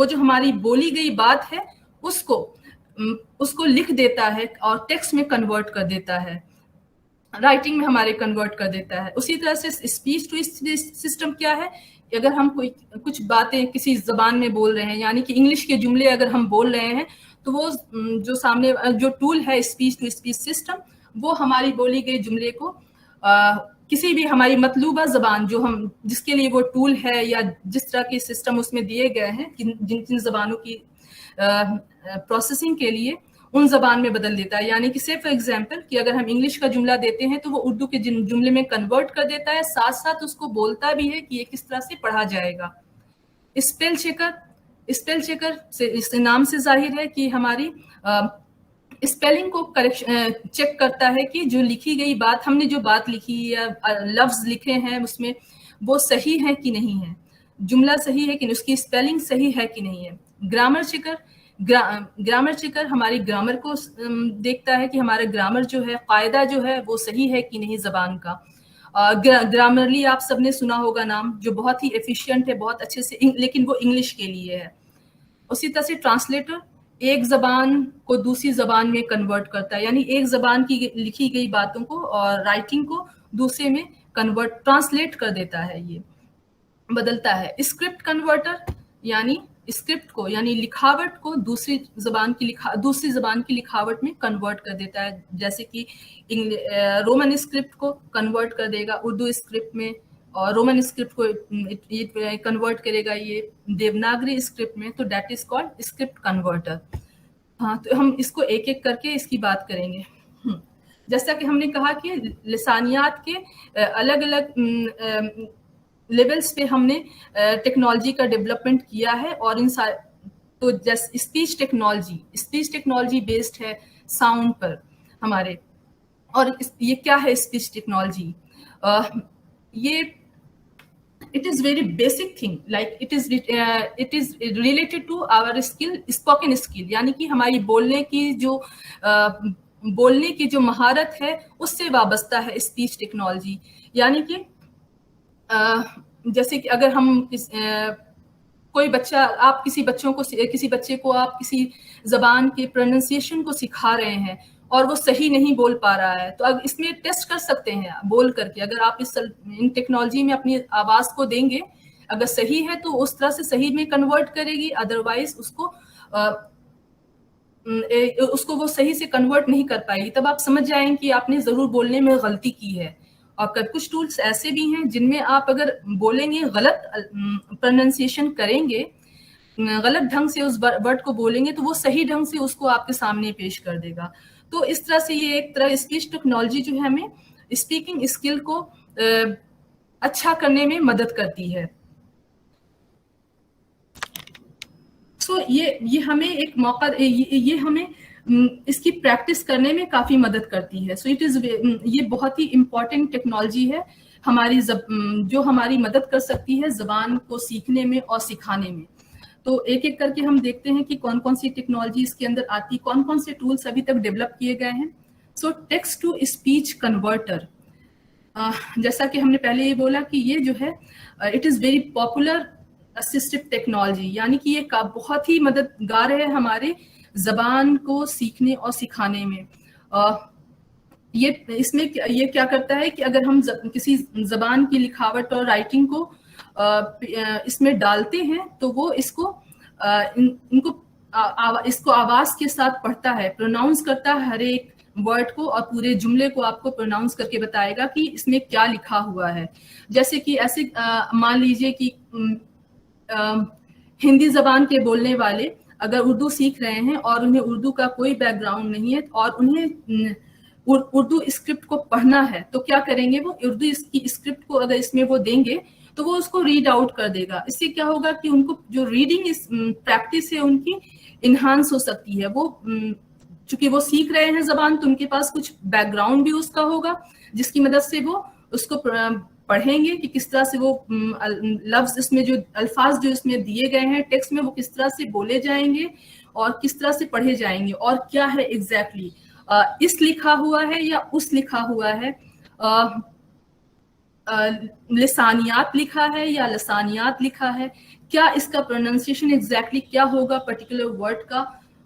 जो हमारी बोली गई बात है उसको लिख देता है और टेक्स्ट में कन्वर्ट कर देता है, राइटिंग में हमारे कन्वर्ट कर देता है। उसी तरह से स्पीच टू सिस्टम क्या है, अगर हम कुछ बातें किसी जबान में बोल रहे हैं, यानी कि इंग्लिश के जुमले अगर हम बोल रहे हैं, तो वो जो सामने जो टूल है स्पीच टू स्पीच सिस्टम, वो हमारी बोली गई जुमले को किसी भी हमारी मतलूबा जबान जिसके लिए वो टूल है, या जिस तरह के सिस्टम उसमें दिए गए हैं जिन जबानों की प्रोसेसिंग के लिए, उन जबान में बदल देता है। यानी कि से फॉर एग्जाम्पल कि अगर हम इंग्लिश का जुमला देते हैं तो वो उर्दू के जुमले में कन्वर्ट कर देता है, साथ साथ उसको बोलता भी है कि ये किस तरह से पढ़ा जाएगा। स्पेल चेकर से इस नाम से जाहिर है कि हमारी स्पेलिंग को चेक करता है कि जो लिखी गई बात, हमने जो बात लिखी या लफ्ज लिखे हैं उसमें वो सही है कि नहीं है, जुमला सही है कि नहीं, उसकी स्पेलिंग सही है कि नहीं है। ग्रामर चेकर हमारी ग्रामर को देखता है कि हमारा ग्रामर जो है, कायदा जो है वो सही है कि नहीं जबान का। ग्रामरली आप सबने सुना होगा नाम, जो बहुत ही एफिशिएंट है, बहुत अच्छे से, लेकिन वो इंग्लिश के लिए है। उसी तरह से ट्रांसलेटर एक जबान को दूसरी जबान में कन्वर्ट करता है, यानी एक जबान की लिखी गई बातों को और राइटिंग को दूसरे में ट्रांसलेट कर देता है, ये बदलता है। स्क्रिप्ट कन्वर्टर यानी स्क्रिप्ट को यानी लिखावट को दूसरी जबान की लिखावट में कन्वर्ट कर देता है, जैसे कि रोमन स्क्रिप्ट को कन्वर्ट कर देगा उर्दू स्क्रिप्ट में, और रोमन स्क्रिप्ट को कन्वर्ट करेगा ये देवनागरी स्क्रिप्ट में, तो that is called script converter. हाँ, तो हम इसको एक एक करके इसकी बात करेंगे। जैसा कि हमने कहा कि लिसानियात के अलग अलग लेवल्स पे हमने टेक्नोलॉजी का डेवलपमेंट किया है, और इन तो जैसे स्पीच टेक्नोलॉजी बेस्ड है साउंड पर हमारे। और ये क्या है स्पीच टेक्नोलॉजी? ये it is very basic thing, like it is related to our skill, spoken skill, यानी कि हमारी बोलने की जो महारत है उससे वाबस्ता है स्पीच टेक्नोलॉजी। यानी कि जैसे कि अगर हम कोई बच्चा, आप किसी बच्चे को आप किसी जबान के प्रोनाउंसिएशन को सिखा रहे हैं और वो सही नहीं बोल पा रहा है, तो अब इसमें टेस्ट कर सकते हैं बोल करके। अगर आप इन टेक्नोलॉजी में अपनी आवाज को देंगे, अगर सही है तो उस तरह से सही में कन्वर्ट करेगी, अदरवाइज उसको वो सही से कन्वर्ट नहीं कर पाएगी। तब आप समझ जाएंगे कि आपने जरूर बोलने में गलती की है। और कुछ टूल्स ऐसे भी हैं जिनमें आप अगर बोलेंगे, गलत प्रोनाउंसिएशन करेंगे, गलत ढंग से उस वर्ड को बोलेंगे, तो वो सही ढंग से उसको आपके सामने पेश कर देगा। तो इस तरह से ये एक तरह स्पीच टेक्नोलॉजी जो है हमें स्पीकिंग स्किल को अच्छा करने में मदद करती है। सो ये हमें एक मौका, ये हमें इसकी प्रैक्टिस करने में काफी मदद करती है। सो ये बहुत ही इम्पोर्टेंट टेक्नोलॉजी है हमारी, जो हमारी मदद कर सकती है जबान को सीखने में और सिखाने में। तो एक एक करके हम देखते हैं कि कौन कौन सी टेक्नोलॉजी इसके अंदर आती, कौन कौन से टूल्स अभी तक डेवलप किए गए हैं। So text to speech converter, जैसा कि हमने पहले ये बोला कि ये जो है it is very popular assistive technology, यानी कि ये बहुत ही मददगार है हमारे जबान को सीखने और सिखाने में। इसमें ये क्या करता है कि अगर हम किसी जबान की लिखावट और राइटिंग को इसमें डालते हैं, तो वो इसको आवाज के साथ पढ़ता है, प्रोनाउंस करता है हर एक वर्ड को, और पूरे जुमले को आपको प्रोनाउंस करके बताएगा कि इसमें क्या लिखा हुआ है। जैसे कि ऐसे मान लीजिए कि हिंदी जबान के बोलने वाले अगर उर्दू सीख रहे हैं और उन्हें उर्दू का कोई बैकग्राउंड नहीं है और उन्हें उर्दू स्क्रिप्ट को पढ़ना है, तो क्या करेंगे, वो उर्दू की स्क्रिप्ट को अगर इसमें वो देंगे तो वो उसको रीड आउट कर देगा। इससे क्या होगा कि उनको जो रीडिंग प्रैक्टिस है उनकी इन्हांस हो सकती है। वो चूंकि वो सीख रहे हैं जबान, तो उनके पास कुछ बैकग्राउंड भी उसका होगा, जिसकी मदद से वो उसको पढ़ेंगे कि किस तरह से वो लफ्ज, इसमें जो अल्फाज जो इसमें दिए गए हैं टेक्स्ट में, वो किस तरह से बोले जाएंगे और किस तरह से पढ़े जाएंगे, और क्या है एग्जैक्टली इस लिखा हुआ है या उस लिखा हुआ है, लिसानियात लिखा है या लसानियात लिखा है, क्या इसका प्रोनाउंसिएशन एग्जैक्टली क्या होगा पर्टिकुलर वर्ड का,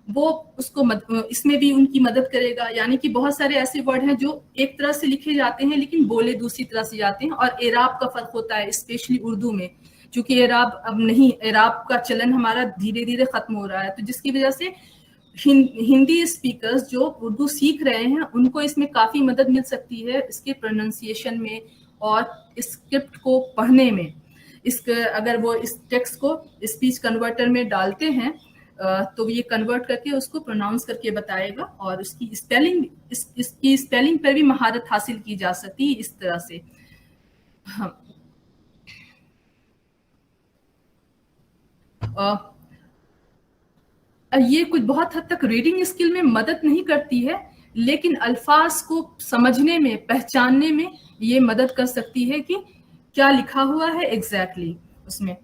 वो उसको इसमें भी उनकी मदद करेगा। यानी कि बहुत सारे ऐसे वर्ड हैं जो एक तरह से लिखे जाते हैं लेकिन बोले दूसरी तरह से जाते हैं, और एराब का फर्क होता है, स्पेशली उर्दू में, क्योंकि एराब अब नहीं, एराब का चलन हमारा धीरे धीरे खत्म हो रहा है, तो जिसकी वजह से हिंदी स्पीकर्स जो उर्दू सीख रहे हैं उनको इसमें काफी मदद मिल सकती है इसके प्रोनाउंसिएशन में और स्क्रिप्ट को पढ़ने में। अगर वो इस टेक्स्ट को स्पीच कन्वर्टर में डालते हैं तो ये कन्वर्ट करके उसको प्रोनाउंस करके बताएगा, और इसकी स्पेलिंग पर भी महारत हासिल की जा सकती है इस तरह से। ये कुछ बहुत हद तक रीडिंग स्किल में मदद नहीं करती है, लेकिन अल्फाज को समझने में, पहचानने में ये मदद कर सकती है कि क्या लिखा हुआ है एग्जैक्टली उसमें।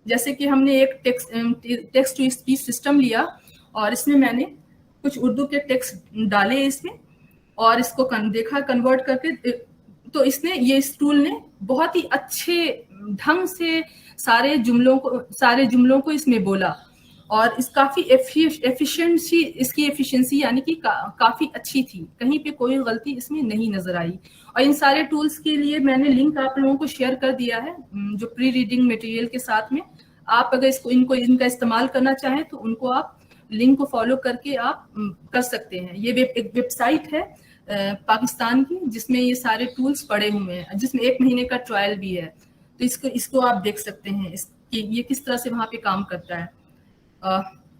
जैसे कि हमने एक टेक्स्ट टू स्पीच सिस्टम लिया और इसमें मैंने कुछ उर्दू के टेक्स्ट डाले इसमें और इसको देखा कन्वर्ट करके, تو اس टूल ने बहुत ही अच्छे ढंग से सारे जुमलों को इसमें बोला और इस काफी एफिशिएंसी इसकी एफिशिएंसी यानी कि काफी अच्छी थी, कहीं पे कोई गलती इसमें नहीं नजर आई। और इन सारे टूल्स के लिए मैंने लिंक आप लोगों को शेयर कर दिया है जो प्री रीडिंग मटेरियल के साथ में। आप अगर इनका इस्तेमाल करना चाहें तो उनको आप लिंक को फॉलो करके आप कर सकते हैं। ये एक वेबसाइट है पाकिस्तान की जिसमें ये सारे टूल्स पड़े हुए हैं, जिसमें 1 महीने का ट्रायल भी है, तो इसको आप देख सकते हैं ये किस तरह से वहां पे काम करता है।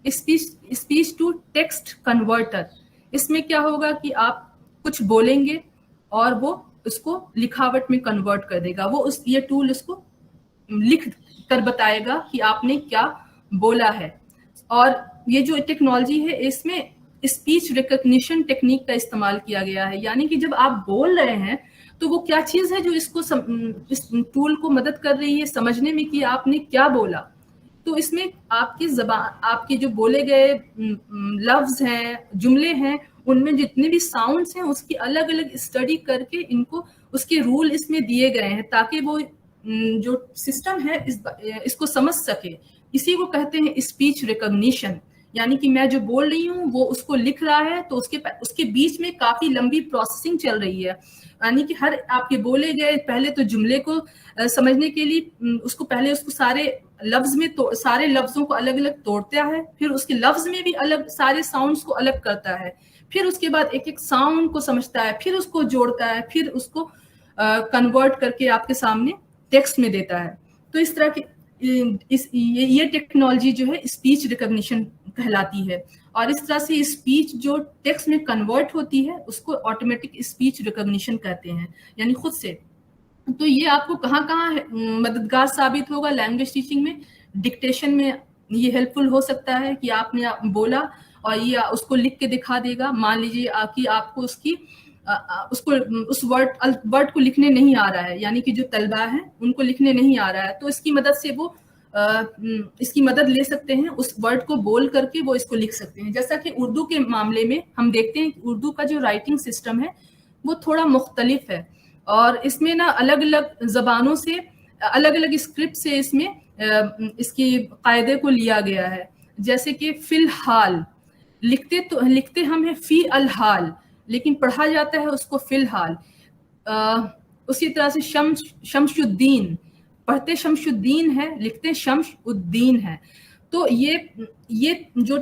स्पीच टू टेक्स्ट कन्वर्टर, इसमें क्या होगा कि आप कुछ बोलेंगे और वो उसको लिखावट में कन्वर्ट कर देगा। ये टूल उसको लिख कर बताएगा कि आपने क्या बोला है। और ये जो टेक्नोलॉजी है इसमें स्पीच रिकग्निशन टेक्निक का इस्तेमाल किया गया है, यानी कि जब आप बोल रहे हैं तो वो क्या चीज है जो इस टूल को मदद कर रही है समझने में कि आपने क्या बोला। तो इसमें आपके जो बोले गए लफ्ज हैं, जुमले हैं, उनमें जितने भी साउंड्स हैं उसकी अलग अलग स्टडी करके इनको उसके रूल इसमें दिए गए हैं ताकि वो जो सिस्टम है इसको समझ सके। इसी को कहते हैं स्पीच रिकग्निशन, यानी कि मैं जो बोल रही हूँ वो उसको लिख रहा है तो उसके बीच में काफी लंबी प्रोसेसिंग चल रही है, यानी कि हर आपके बोले गए पहले तो जुमले को समझने के लिए उसको सारे सारे लफ्जों को अलग अलग तोड़ता है, फिर उसके लफ्ज में भी अलग सारे साउंड्स को अलग करता है, फिर उसके बाद एक एक साउंड को समझता है, फिर उसको जोड़ता है, फिर उसको कन्वर्ट करके आपके सामने टेक्स्ट में देता है। तो इस तरह के ये टेक्नोलॉजी जो है स्पीच रिकग्निशन कहलाती है। और इस तरह से स्पीच जो टेक्स्ट में कन्वर्ट होती है उसको ऑटोमेटिक स्पीच रिकग्निशन कहते हैं, यानी खुद से। तो ये आपको कहाँ मददगार साबित होगा लैंग्वेज टीचिंग में। डिक्टेशन में ये हेल्पफुल हो सकता है कि आपने बोला और ये उसको लिख के दिखा देगा। मान लीजिए कि आपको उस वर्ड को लिखने नहीं आ रहा है, यानी कि जो तलबा है उनको लिखने नहीं आ रहा है, तो इसकी मदद से वो इसकी मदद ले सकते हैं, उस वर्ड को बोल करके वो इसको लिख सकते हैं। जैसा कि उर्दू के मामले में हम देखते हैं कि उर्दू का जो राइटिंग सिस्टम है वो थोड़ा मुख्तलिफ है और इसमें ना अलग अलग जबानों से अलग अलग स्क्रिप्ट से इसमें इसकी कायदे को लिया गया है। जैसे कि फिलहाल लिखते हम है फी अल हाल, लेकिन पढ़ा जाता है उसको फिलहाल। उसी तरह से शमशुद्दीन, पढ़ते शमशुद्दीन है, लिखते शमशुद्दीन है। तो ये जो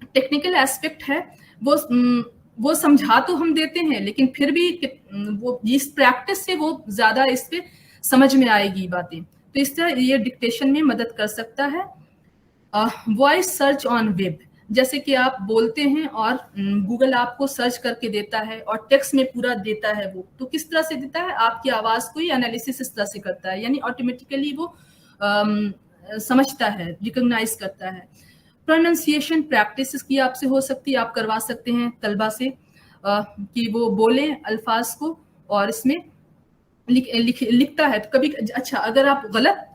टेक्निकल एस्पेक्ट है वो समझा तो हम देते हैं, लेकिन फिर भी वो इस प्रैक्टिस से वो ज्यादा इस पे समझ में आएगी बातें। तो इस तरह ये डिक्टेशन में मदद कर सकता है। वॉइस सर्च ऑन वेब, जैसे कि आप बोलते हैं और गूगल आपको सर्च करके देता है और टेक्स्ट में पूरा देता है। वो तो किस तरह से देता है, आपकी आवाज को ही एनालिसिस इस तरह से करता है, यानी ऑटोमेटिकली वो समझता है, रिकॉग्नाइज करता है। प्रोनाउंसिएशन प्रैक्टिस की आपसे हो सकती है, आप करवा सकते हैं तलबा से कि वो बोलें अल्फाज को और इसमें लिखता है। तो कभी अच्छा अगर आप गलत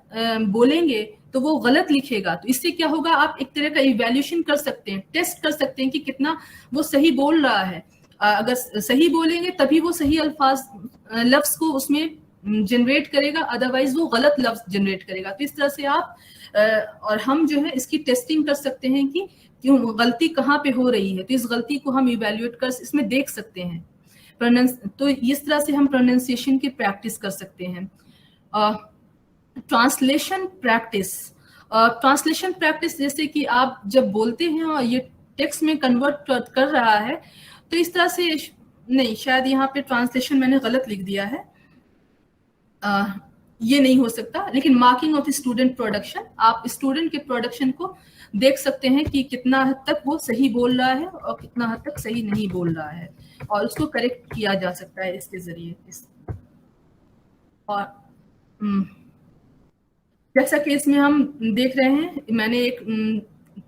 बोलेंगे तो वो गलत लिखेगा, तो इससे क्या होगा, आप एक तरह का इवैल्यूएशन कर सकते हैं, टेस्ट कर सकते हैं कि कितना वो सही बोल रहा है। अगर सही बोलेंगे तभी वो सही लफ्ज को उसमें जनरेट करेगा, अदरवाइज वो गलत लफ्ज जनरेट करेगा। तो इस तरह से आप और हम जो है इसकी टेस्टिंग कर सकते हैं कि क्यों गलती कहाँ पे हो रही है, तो इस गलती को हम इवैल्यूएट कर इसमें देख सकते हैं। तो इस तरह से हम प्रोनाउंसिएशन की प्रैक्टिस कर सकते हैं। ट्रांसलेशन प्रैक्टिस जैसे कि आप जब बोलते हैं और ये टेक्स्ट में कन्वर्ट कर रहा है, तो इस तरह से नहीं, शायद यहाँ पे ट्रांसलेशन मैंने गलत लिख दिया है, ये नहीं हो सकता। लेकिन मार्किंग ऑफ स्टूडेंट प्रोडक्शन, आप स्टूडेंट के प्रोडक्शन को देख सकते हैं कि कितना हद तक वो सही बोल रहा है और कितना हद तक सही नहीं बोल रहा है, और उसको करेक्ट किया जा सकता है इसके जरिए। और जैसा कि इसमें हम देख रहे हैं, मैंने एक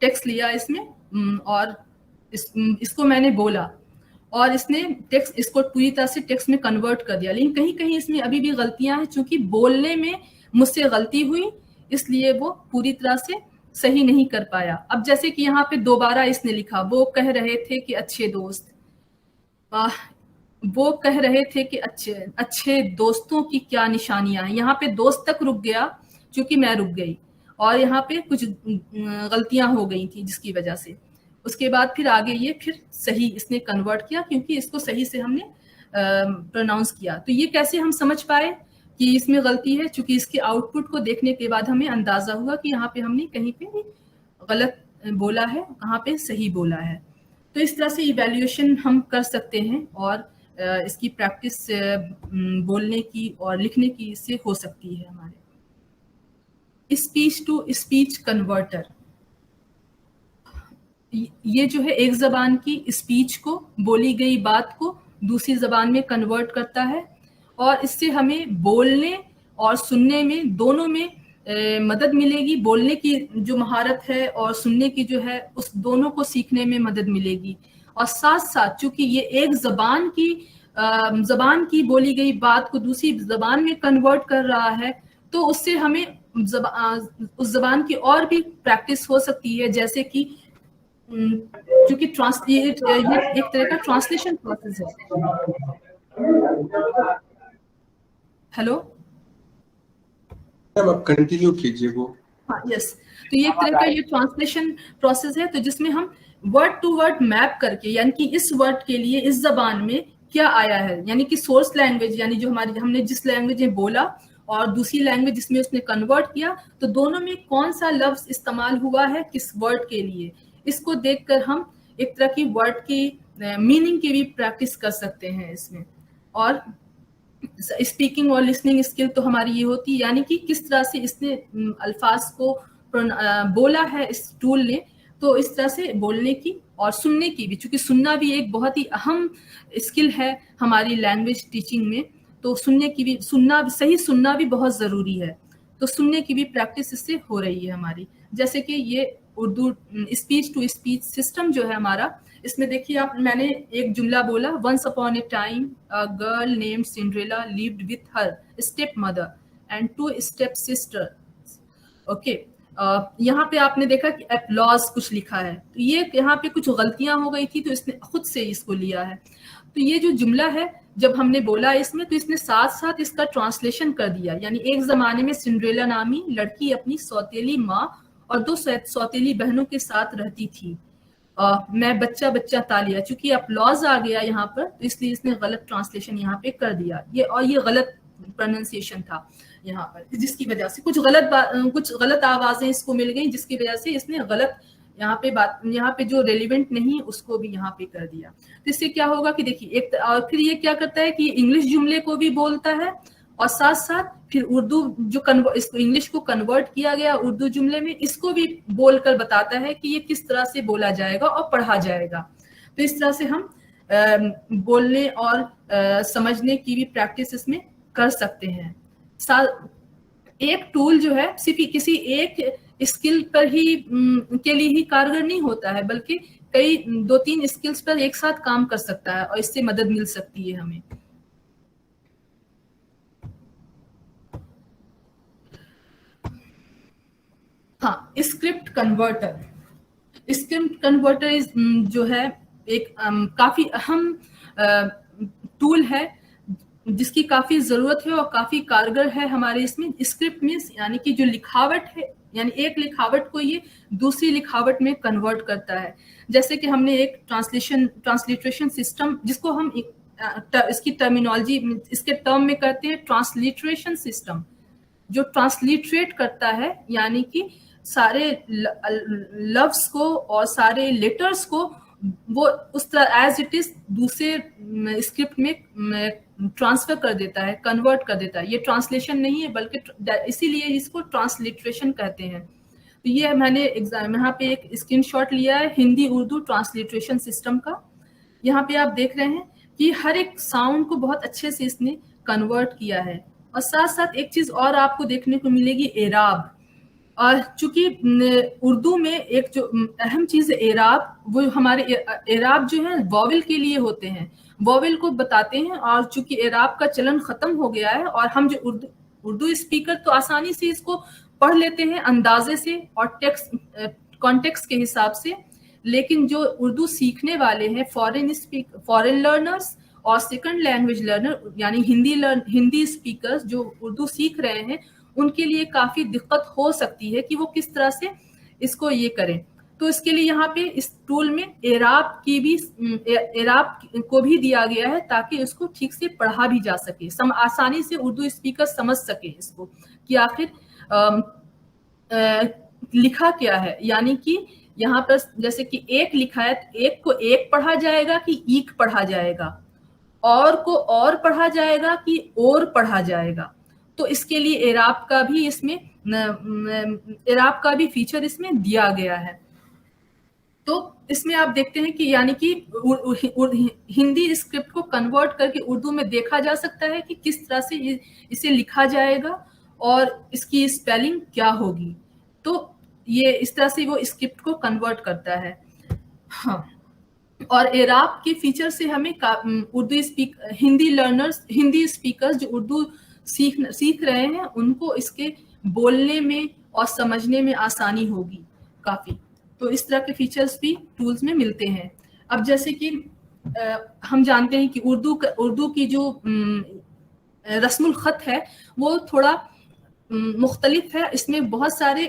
टेक्स्ट लिया इसमें और इसको मैंने बोला और इसने टेक्स्ट इसको पूरी तरह से टेक्स्ट में कन्वर्ट कर दिया, लेकिन कहीं कहीं इसमें अभी भी गलतियां हैं। चूंकि बोलने में मुझसे गलती हुई इसलिए वो पूरी तरह से सही नहीं कर पाया। अब जैसे कि यहाँ पे दोबारा इसने लिखा, वो कह रहे थे कि अच्छे दोस्त, وہ کہہ رہے تھے کہ اچھے دوستوں کی کیا نشانیاں ہیں. یہاں پہ دوست تک رک گیا چونکہ میں رک گئی, اور یہاں پہ کچھ غلطیاں ہو گئی تھیں جس کی وجہ سے. اس کے بعد پھر آگے یہ پھر صحیح اس نے کنورٹ کیا کیونکہ اس کو صحیح سے ہم نے پروناؤنس کیا. تو یہ کیسے ہم سمجھ پائے کہ اس میں غلطی ہے؟ چونکہ اس کے آؤٹ پٹ کو دیکھنے کے بعد ہمیں اندازہ ہوا کہ یہاں پہ ہم نے کہیں پہ غلط بولا ہے, کہاں پہ صحیح بولا ہے. تو اس طرح سے ایویلیویشن ہم کر سکتے ہیں, اور اس کی پریکٹس بولنے کی اور لکھنے کی اس سے ہو سکتی ہے ہمارے. اسپیچ ٹو اسپیچ کنورٹر, یہ جو ہے ایک زبان کی اسپیچ کو, بولی گئی بات کو دوسری زبان میں کنورٹ کرتا ہے, اور اس سے ہمیں بولنے اور سننے میں دونوں میں مدد ملے گی. بولنے کی جو مہارت ہے اور سننے کی جو ہے اس دونوں کو سیکھنے میں مدد ملے گی. اور ساتھ ساتھ چونکہ یہ ایک زبان کی بولی گئی بات کو دوسری زبان میں کنورٹ کر رہا ہے, تو اس سے ہمیں اس زبان کی اور بھی پریکٹس ہو سکتی ہے, جیسے کہ چونکہ ٹرانسلیٹ ایک طرح کا ٹرانسلیشن پروسیس ہے. ہیلو, آپ کنٹینیو کیجیے وہ. ہاں یس, تو یہ ایک طرح کا یہ ٹرانسلیشن پروسیس ہے, تو جس میں ہم ورڈ ٹو ورڈ میپ کر کے, یعنی کہ اس ورڈ کے لیے اس زبان میں کیا آیا ہے, یعنی کہ سورس لینگویج یعنی جو ہم نے جس لینگویج میں بولا اور دوسری لینگویج جس میں اس نے کنورٹ کیا, تو دونوں میں کون سا لفظ استعمال ہوا ہے کس ورڈ کے لیے, اس کو دیکھ کر ہم ایک طرح کی ورڈ کی میننگ کی بھی پریکٹس کر سکتے ہیں اس میں. اور اسپیکنگ اور لسننگ اسکل تو ہماری یہ ہوتی ہے, یعنی کہ کس طرح سے اس نے الفاظ کو بولا ہے اس ٹول نے, تو اس طرح سے بولنے کی اور سننے کی بھی, چونکہ سننا بھی ایک بہت ہی اہم اسکل ہے ہماری لینگویج ٹیچنگ میں, تو سننے کی بھی صحیح سننا بھی بہت ضروری ہے. تو سننے کی بھی پریکٹس اس سے ہو رہی ہے ہماری. جیسے کہ یہ Urdu speech to speech system جو ہے ہمارا, اس میں دیکھیے آپ, میں نے ایک جملہ بولا, once upon a time a girl named Cinderella lived with her stepmother and two step sisters. Okay, یہاں پہ آپ نے دیکھا کہ اپلاز کچھ لکھا ہے, تو یہ یہاں پہ کچھ غلطیاں ہو گئی تھی تو اس نے خود سے اس کو لیا ہے. تو یہ جو جملہ ہے جب ہم نے بولا اس میں, تو اس نے ساتھ ساتھ اس کا ٹرانسلیشن کر دیا. یعنی ایک زمانے میں سنڈریلا نامی لڑکی اپنی سوتیلی ماں اور 2 سوتیلی بہنوں کے ساتھ رہتی تھی. میں بچہ تالیا, چونکہ اپلاز آ گیا یہاں پر, تو اس لیے اس نے غلط ٹرانسلیشن یہاں پہ کر دیا. یہ غلط پروننسیشن تھا یہاں پر, جس کی وجہ سے کچھ غلط آوازیں اس کو مل گئیں, جس کی وجہ سے اس نے غلط یہاں پہ جو ریلیونٹ نہیں اس کو بھی یہاں پہ کر دیا. تو اس سے کیا ہوگا کہ دیکھیے, اور پھر یہ کیا کرتا ہے کہ انگلش جملے کو بھی بولتا ہے, اور ساتھ ساتھ پھر اردو جو اس کو انگلش کو کنورٹ کیا گیا اردو جملے میں, اس کو بھی بول کر بتاتا ہے کہ یہ کس طرح سے بولا جائے گا اور پڑھا جائے گا. تو اس طرح سے ہم بولنے اور سمجھنے کی بھی پریکٹس اس میں کر سکتے ہیں. ایک ٹول جو ہے صرف کسی ایک اسکل پر ہی کے لیے ہی کارگر نہیں ہوتا ہے, بلکہ کئی 2-3 اسکلز پر ایک ساتھ کام کر سکتا ہے, اور اس سے مدد مل سکتی ہے ہمیں. ہاں, اسکرپٹ کنورٹر جو ہے ایک کافی اہم ٹول ہے جس کی کافی ضرورت ہے اور کافی کارگر ہے ہمارے اس میں. اسکرپٹ مینس یعنی کہ جو لکھاوٹ ہے, یعنی ایک لکھاوٹ کو یہ دوسری لکھاوٹ میں کنورٹ کرتا ہے. جیسے کہ ہم نے ایک ٹرانسلیٹریشن سسٹم, جس کو ہم اس کی ٹرمینالوجی اس کے ٹرم میں کرتے ہیں ٹرانسلیٹریشن سسٹم, جو ٹرانسلیٹریٹ کرتا ہے, یعنی کہ سارے لفظ کو اور سارے لیٹرز کو وہ اس طرح ایز اٹ از دوسرے اسکرپٹ میں ٹرانسفر کر دیتا ہے, کنورٹ کر دیتا ہے. یہ ٹرانسلیشن نہیں ہے, بلکہ اسی لیے اس کو ٹرانسلیٹریشن کہتے ہیں. تو یہ میں نے یہاں پہ ایک اسکرین شاٹ لیا ہے ہندی اردو ٹرانسلیٹریشن سسٹم کا. یہاں پہ آپ دیکھ رہے ہیں کہ ہر ایک ساؤنڈ کو بہت اچھے سے اس نے کنورٹ کیا ہے. اور ساتھ ساتھ ایک چیز اور آپ کو دیکھنے کو ملے گی, اعراب. اور چونکہ اردو میں ایک جو اہم چیز ہے اعراب, وہ ہمارے اعراب جو ہیں واول کے لیے ہوتے ہیں, واول کو بتاتے ہیں. اور چونکہ اعراب کا چلن ختم ہو گیا ہے, اور ہم جو اردو اسپیکر تو آسانی سے اس کو پڑھ لیتے ہیں اندازے سے اور کانٹیکسٹ کے حساب سے, لیکن جو اردو سیکھنے والے ہیں فارن لرنرز اور سیکنڈ لینگویج لرنر یعنی ہندی اسپیکرز جو اردو سیکھ رہے ہیں ان کے لیے کافی دقت ہو سکتی ہے کہ وہ کس طرح سے اس کو یہ کریں. تو اس کے لیے یہاں پہ اس ٹول میں اعراب کو بھی دیا گیا ہے تاکہ اس کو ٹھیک سے پڑھا بھی جا سکے, آسانی سے اردو اسپیکر سمجھ سکے اس کو کہ آخر لکھا کیا ہے. یعنی کہ یہاں پر جیسے کہ ایک لکھا ہے, ایک کو ایک پڑھا جائے گا کہ ایک پڑھا جائے گا, اور کو اور پڑھا جائے گا کہ اور پڑھا جائے گا. تو اس کے لیے اعراب کا بھی فیچر اس میں دیا گیا ہے. تو اس میں آپ دیکھتے ہیں کہ یعنی کہ ہندی اسکرپٹ کو کنورٹ کر کے اردو میں دیکھا جا سکتا ہے کہ کس طرح سے اسے لکھا جائے گا اور اس کی اسپیلنگ کیا ہوگی. تو یہ اس طرح سے وہ اسکرپٹ کو کنورٹ کرتا ہے. ہاں, اور اعراب کے فیچر سے ہمیں ہندی اسپیکرز جو اردو سیکھ رہے ہیں ان کو اس کے بولنے میں اور سمجھنے میں آسانی ہوگی کافی. تو اس طرح کے فیچرز بھی ٹولز میں ملتے ہیں. اب جیسے کہ ہم جانتے ہیں کہ اردو کی جو رسم الخط ہے وہ تھوڑا مختلف ہے. اس میں بہت سارے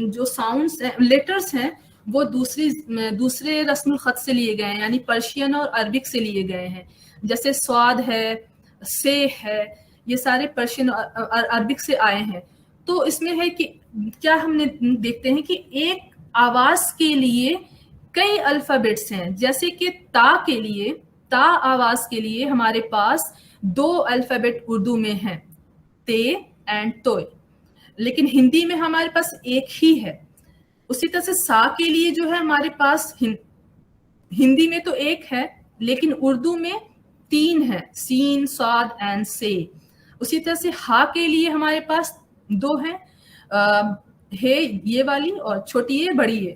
جو ساؤنڈس ہیں, لیٹرز ہیں, وہ دوسرے رسم الخط سے لیے گئے ہیں, یعنی پرشین اور عربک سے لیے گئے ہیں. جیسے سواد ہے, سے ہے, یہ سارے پرشین اور عربک سے آئے ہیں. تو اس میں ہے کہ کیا ہم نے دیکھتے ہیں کہ ایک آواز کے لیے کئی الفابیٹس ہیں. جیسے کہ تا آواز کے لیے ہمارے پاس 2 الفابیٹ اردو میں ہیں, تے اینڈ توئے, لیکن ہندی میں ہمارے پاس ایک ہی ہے. اسی طرح سے سا کے لیے جو ہے ہمارے پاس ہندی میں تو ایک ہے لیکن اردو میں 3 ہے, سین, صاد اینڈ سے. اسی طرح سے ہا کے لیے ہمارے پاس 2 ہیں, ہے یہ والی اور چھوٹی ہے بڑی ہے.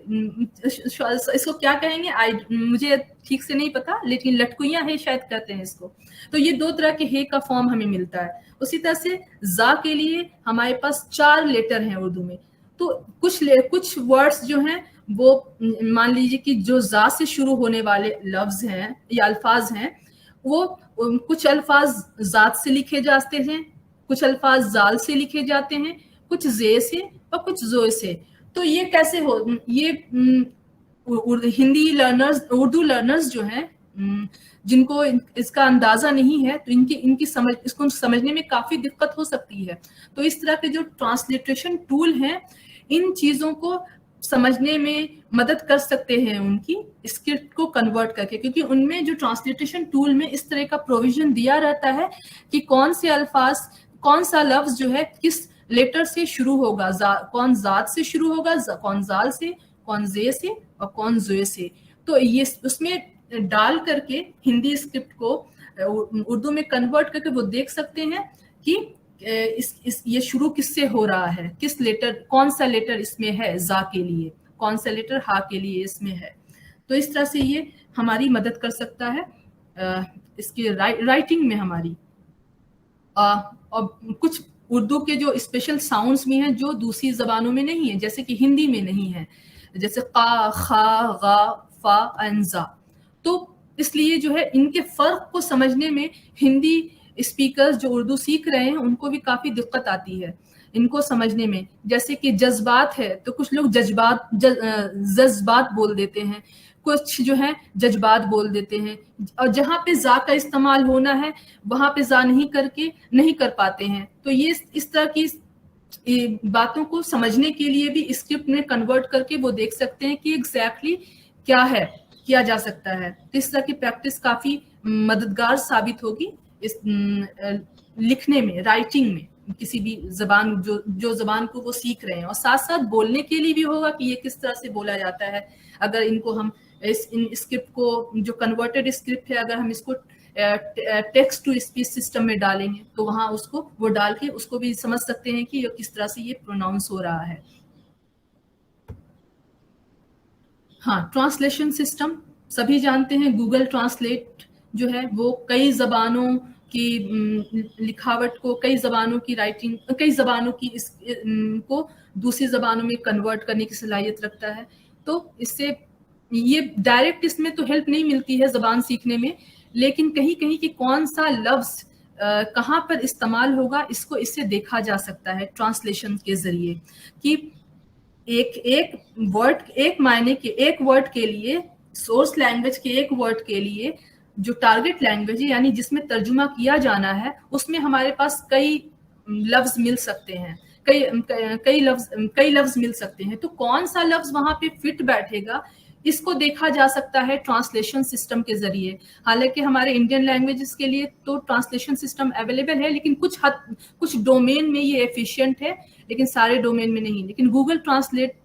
اس کو کیا کہیں گے مجھے ٹھیک سے نہیں پتا, لیکن لٹکویاں ہے شاید کہتے ہیں اس کو. تو یہ 2 طرح کے ہے کا فارم ہمیں ملتا ہے. اسی طرح سے زا کے لیے ہمارے پاس 4 لیٹر ہیں اردو میں. تو کچھ ورڈز جو ہیں وہ مان لیجیے کہ جو زا سے شروع ہونے والے لفظ ہیں یا الفاظ ہیں, وہ کچھ الفاظ ذات سے لکھے جاتے ہیں, کچھ الفاظ زال سے لکھے جاتے ہیں, کچھ زے سے اور کچھ زوئے سے. تو یہ کیسے ہو, یہ اردو لرنرز جو ہیں جن کو اس کا اندازہ نہیں ہے, تو ان کی سمجھ اس کو سمجھنے میں کافی دقت ہو سکتی ہے. تو اس طرح کے جو ٹرانسلیٹریشن ٹول ہیں ان چیزوں کو سمجھنے میں مدد کر سکتے ہیں ان کی اسکرپٹ کو کنورٹ کر کے, کیونکہ ان میں جو ٹرانسلیٹریشن ٹول میں اس طرح کا پروویژن دیا رہتا ہے کہ کون سا لفظ جو ہے کس لیٹر سے شروع ہوگا, کون ذات سے شروع ہوگا, کون زال سے, کون زے سے اور کون زوئے سے. تو یہ اس میں ڈال کر کے ہندی اسکرپٹ کو اردو میں کنورٹ کر کے وہ دیکھ سکتے ہیں کہ یہ شروع کس سے ہو رہا ہے, کس لیٹر, کون سا لیٹر اس میں ہے زا کے لیے, کون سا لیٹر ہا کے لیے اس میں ہے. تو اس طرح سے یہ ہماری مدد کر سکتا ہے اس کی رائٹنگ میں ہماری. اور کچھ اردو کے جو اسپیشل ساؤنڈز بھی ہیں جو دوسری زبانوں میں نہیں ہیں, جیسے کہ ہندی میں نہیں ہے, جیسے قا, خا, غا, فا اینڈ زا. تو اس لیے جو ہے ان کے فرق کو سمجھنے میں ہندی اسپیکرز جو اردو سیکھ رہے ہیں ان کو بھی کافی دقت آتی ہے ان کو سمجھنے میں. جیسے کہ جذبات ہے تو کچھ لوگ جذبات بول دیتے ہیں, کچھ جو ہے جذبات بول دیتے ہیں, اور جہاں پہ زا کا استعمال ہونا ہے وہاں پہ زا نہیں کر پاتے ہیں. تو یہ اس طرح کی باتوں کو سمجھنے کے لیے بھی اسکرپٹ میں کنورٹ کر کے وہ دیکھ سکتے ہیں کہ ایگزیکٹلی کیا ہے, کیا جا سکتا ہے. اس طرح کی پریکٹس کافی مددگار ثابت ہوگی اس لکھنے میں, رائٹنگ میں, کسی بھی زبان جو زبان کو وہ سیکھ رہے ہیں, اور ساتھ ساتھ بولنے کے لیے بھی ہوگا کہ یہ کس طرح سے بولا جاتا ہے. اگر ان کو ہم ان اسکرپٹ کو جو کنورٹڈ اسکرپٹ ہے اگر ہم اس کو ٹیکسٹ ٹو اسپیچ سسٹم میں ڈالیں گے تو وہاں اس کو وہ ڈال کے اس کو بھی سمجھ سکتے ہیں کہ کس طرح سے یہ پروناؤنس ہو رہا ہے. ہاں, ٹرانسلیشن سسٹم سبھی جانتے ہیں. گوگل ٹرانسلیٹ جو ہے وہ کئی زبانوں کی لکھاوٹ کو, کئی زبانوں کی رائٹنگ, کئی زبانوں کی کو دوسری زبانوں میں کنورٹ کرنے کی صلاحیت رکھتا ہے. تو اس سے یہ ڈائریکٹ اس میں تو ہیلپ نہیں ملتی ہے زبان سیکھنے میں, लेकिन कहीं कहीं कि कौन सा लफ्ज कहाँ पर इस्तेमाल होगा इसको इससे देखा जा सकता है ट्रांसलेशन के जरिए, कि एक वर्ड, एक मायने के एक वर्ड के लिए, सोर्स लैंग्वेज के एक वर्ड के लिए जो टारगेट लैंग्वेज है यानी जिसमें तर्जुमा किया जाना है, उसमें हमारे पास कई लफ्ज मिल सकते हैं, कई लफ्ज मिल सकते हैं। तो कौन सा लफ्ज वहां पे फिट बैठेगा इसको देखा जा सकता है ट्रांसलेशन सिस्टम के जरिए। हालांकि हमारे इंडियन लैंग्वेजेस के लिए तो ट्रांसलेशन सिस्टम अवेलेबल है, लेकिन कुछ डोमेन में ये एफिशिएंट है, लेकिन सारे डोमेन में नहीं। लेकिन गूगल ट्रांसलेट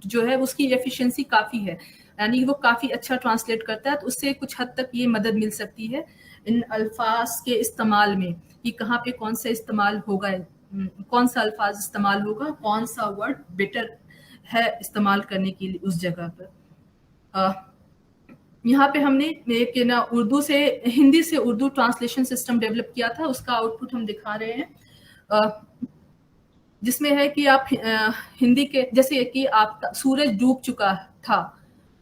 जो है उसकी एफिशिएंसी काफी है, यानी वो काफी अच्छा ट्रांसलेट करता है, तो उससे कुछ हद तक ये मदद मिल सकती है इन अल्फाज के इस्तेमाल में, कि कहाँ पे कौन सा इस्तेमाल होगा, कौन सा अल्फाज इस्तेमाल होगा, कौन सा वर्ड बेटर है इस्तेमाल करने के लिए उस जगह पर। यहाँ पे हमने एक ना उर्दू से हिंदी से उर्दू ट्रांसलेशन सिस्टम डेवलप किया था, उसका आउटपुट हम दिखा रहे हैं, जिसमें है कि आप हिंदी के जैसे कि आप सूरज डूब चुका था,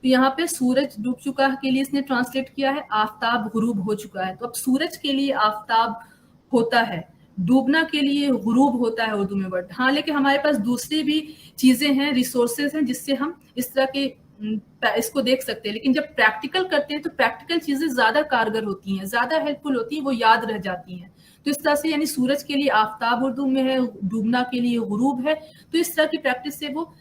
तो यहाँ पे सूरज डूब चुका के लिए इसने ट्रांसलेट किया है आफताब गुरूब हो चुका है। तो अब सूरज के लिए आफताब होता है, डूबना के लिए गुरूब होता है उर्दू में वर्ड। हाँ, लेकिन हमारे पास दूसरी भी चीजें हैं, रिसोर्सेज हैं, जिससे हम इस तरह के इसको देख सकते हैं। लेकिन जब प्रैक्टिकल करते हैं तो प्रैक्टिकल चीजें ज्यादा कारगर होती हैं, ज्यादा हेल्पफुल होती हैं, वो याद रह जाती हैं। तो इस तरह से यानी सूरज के लिए आफताब उर्दू में है, डूबना के लिए गुरूब है, तो इस तरह की प्रैक्टिस से वो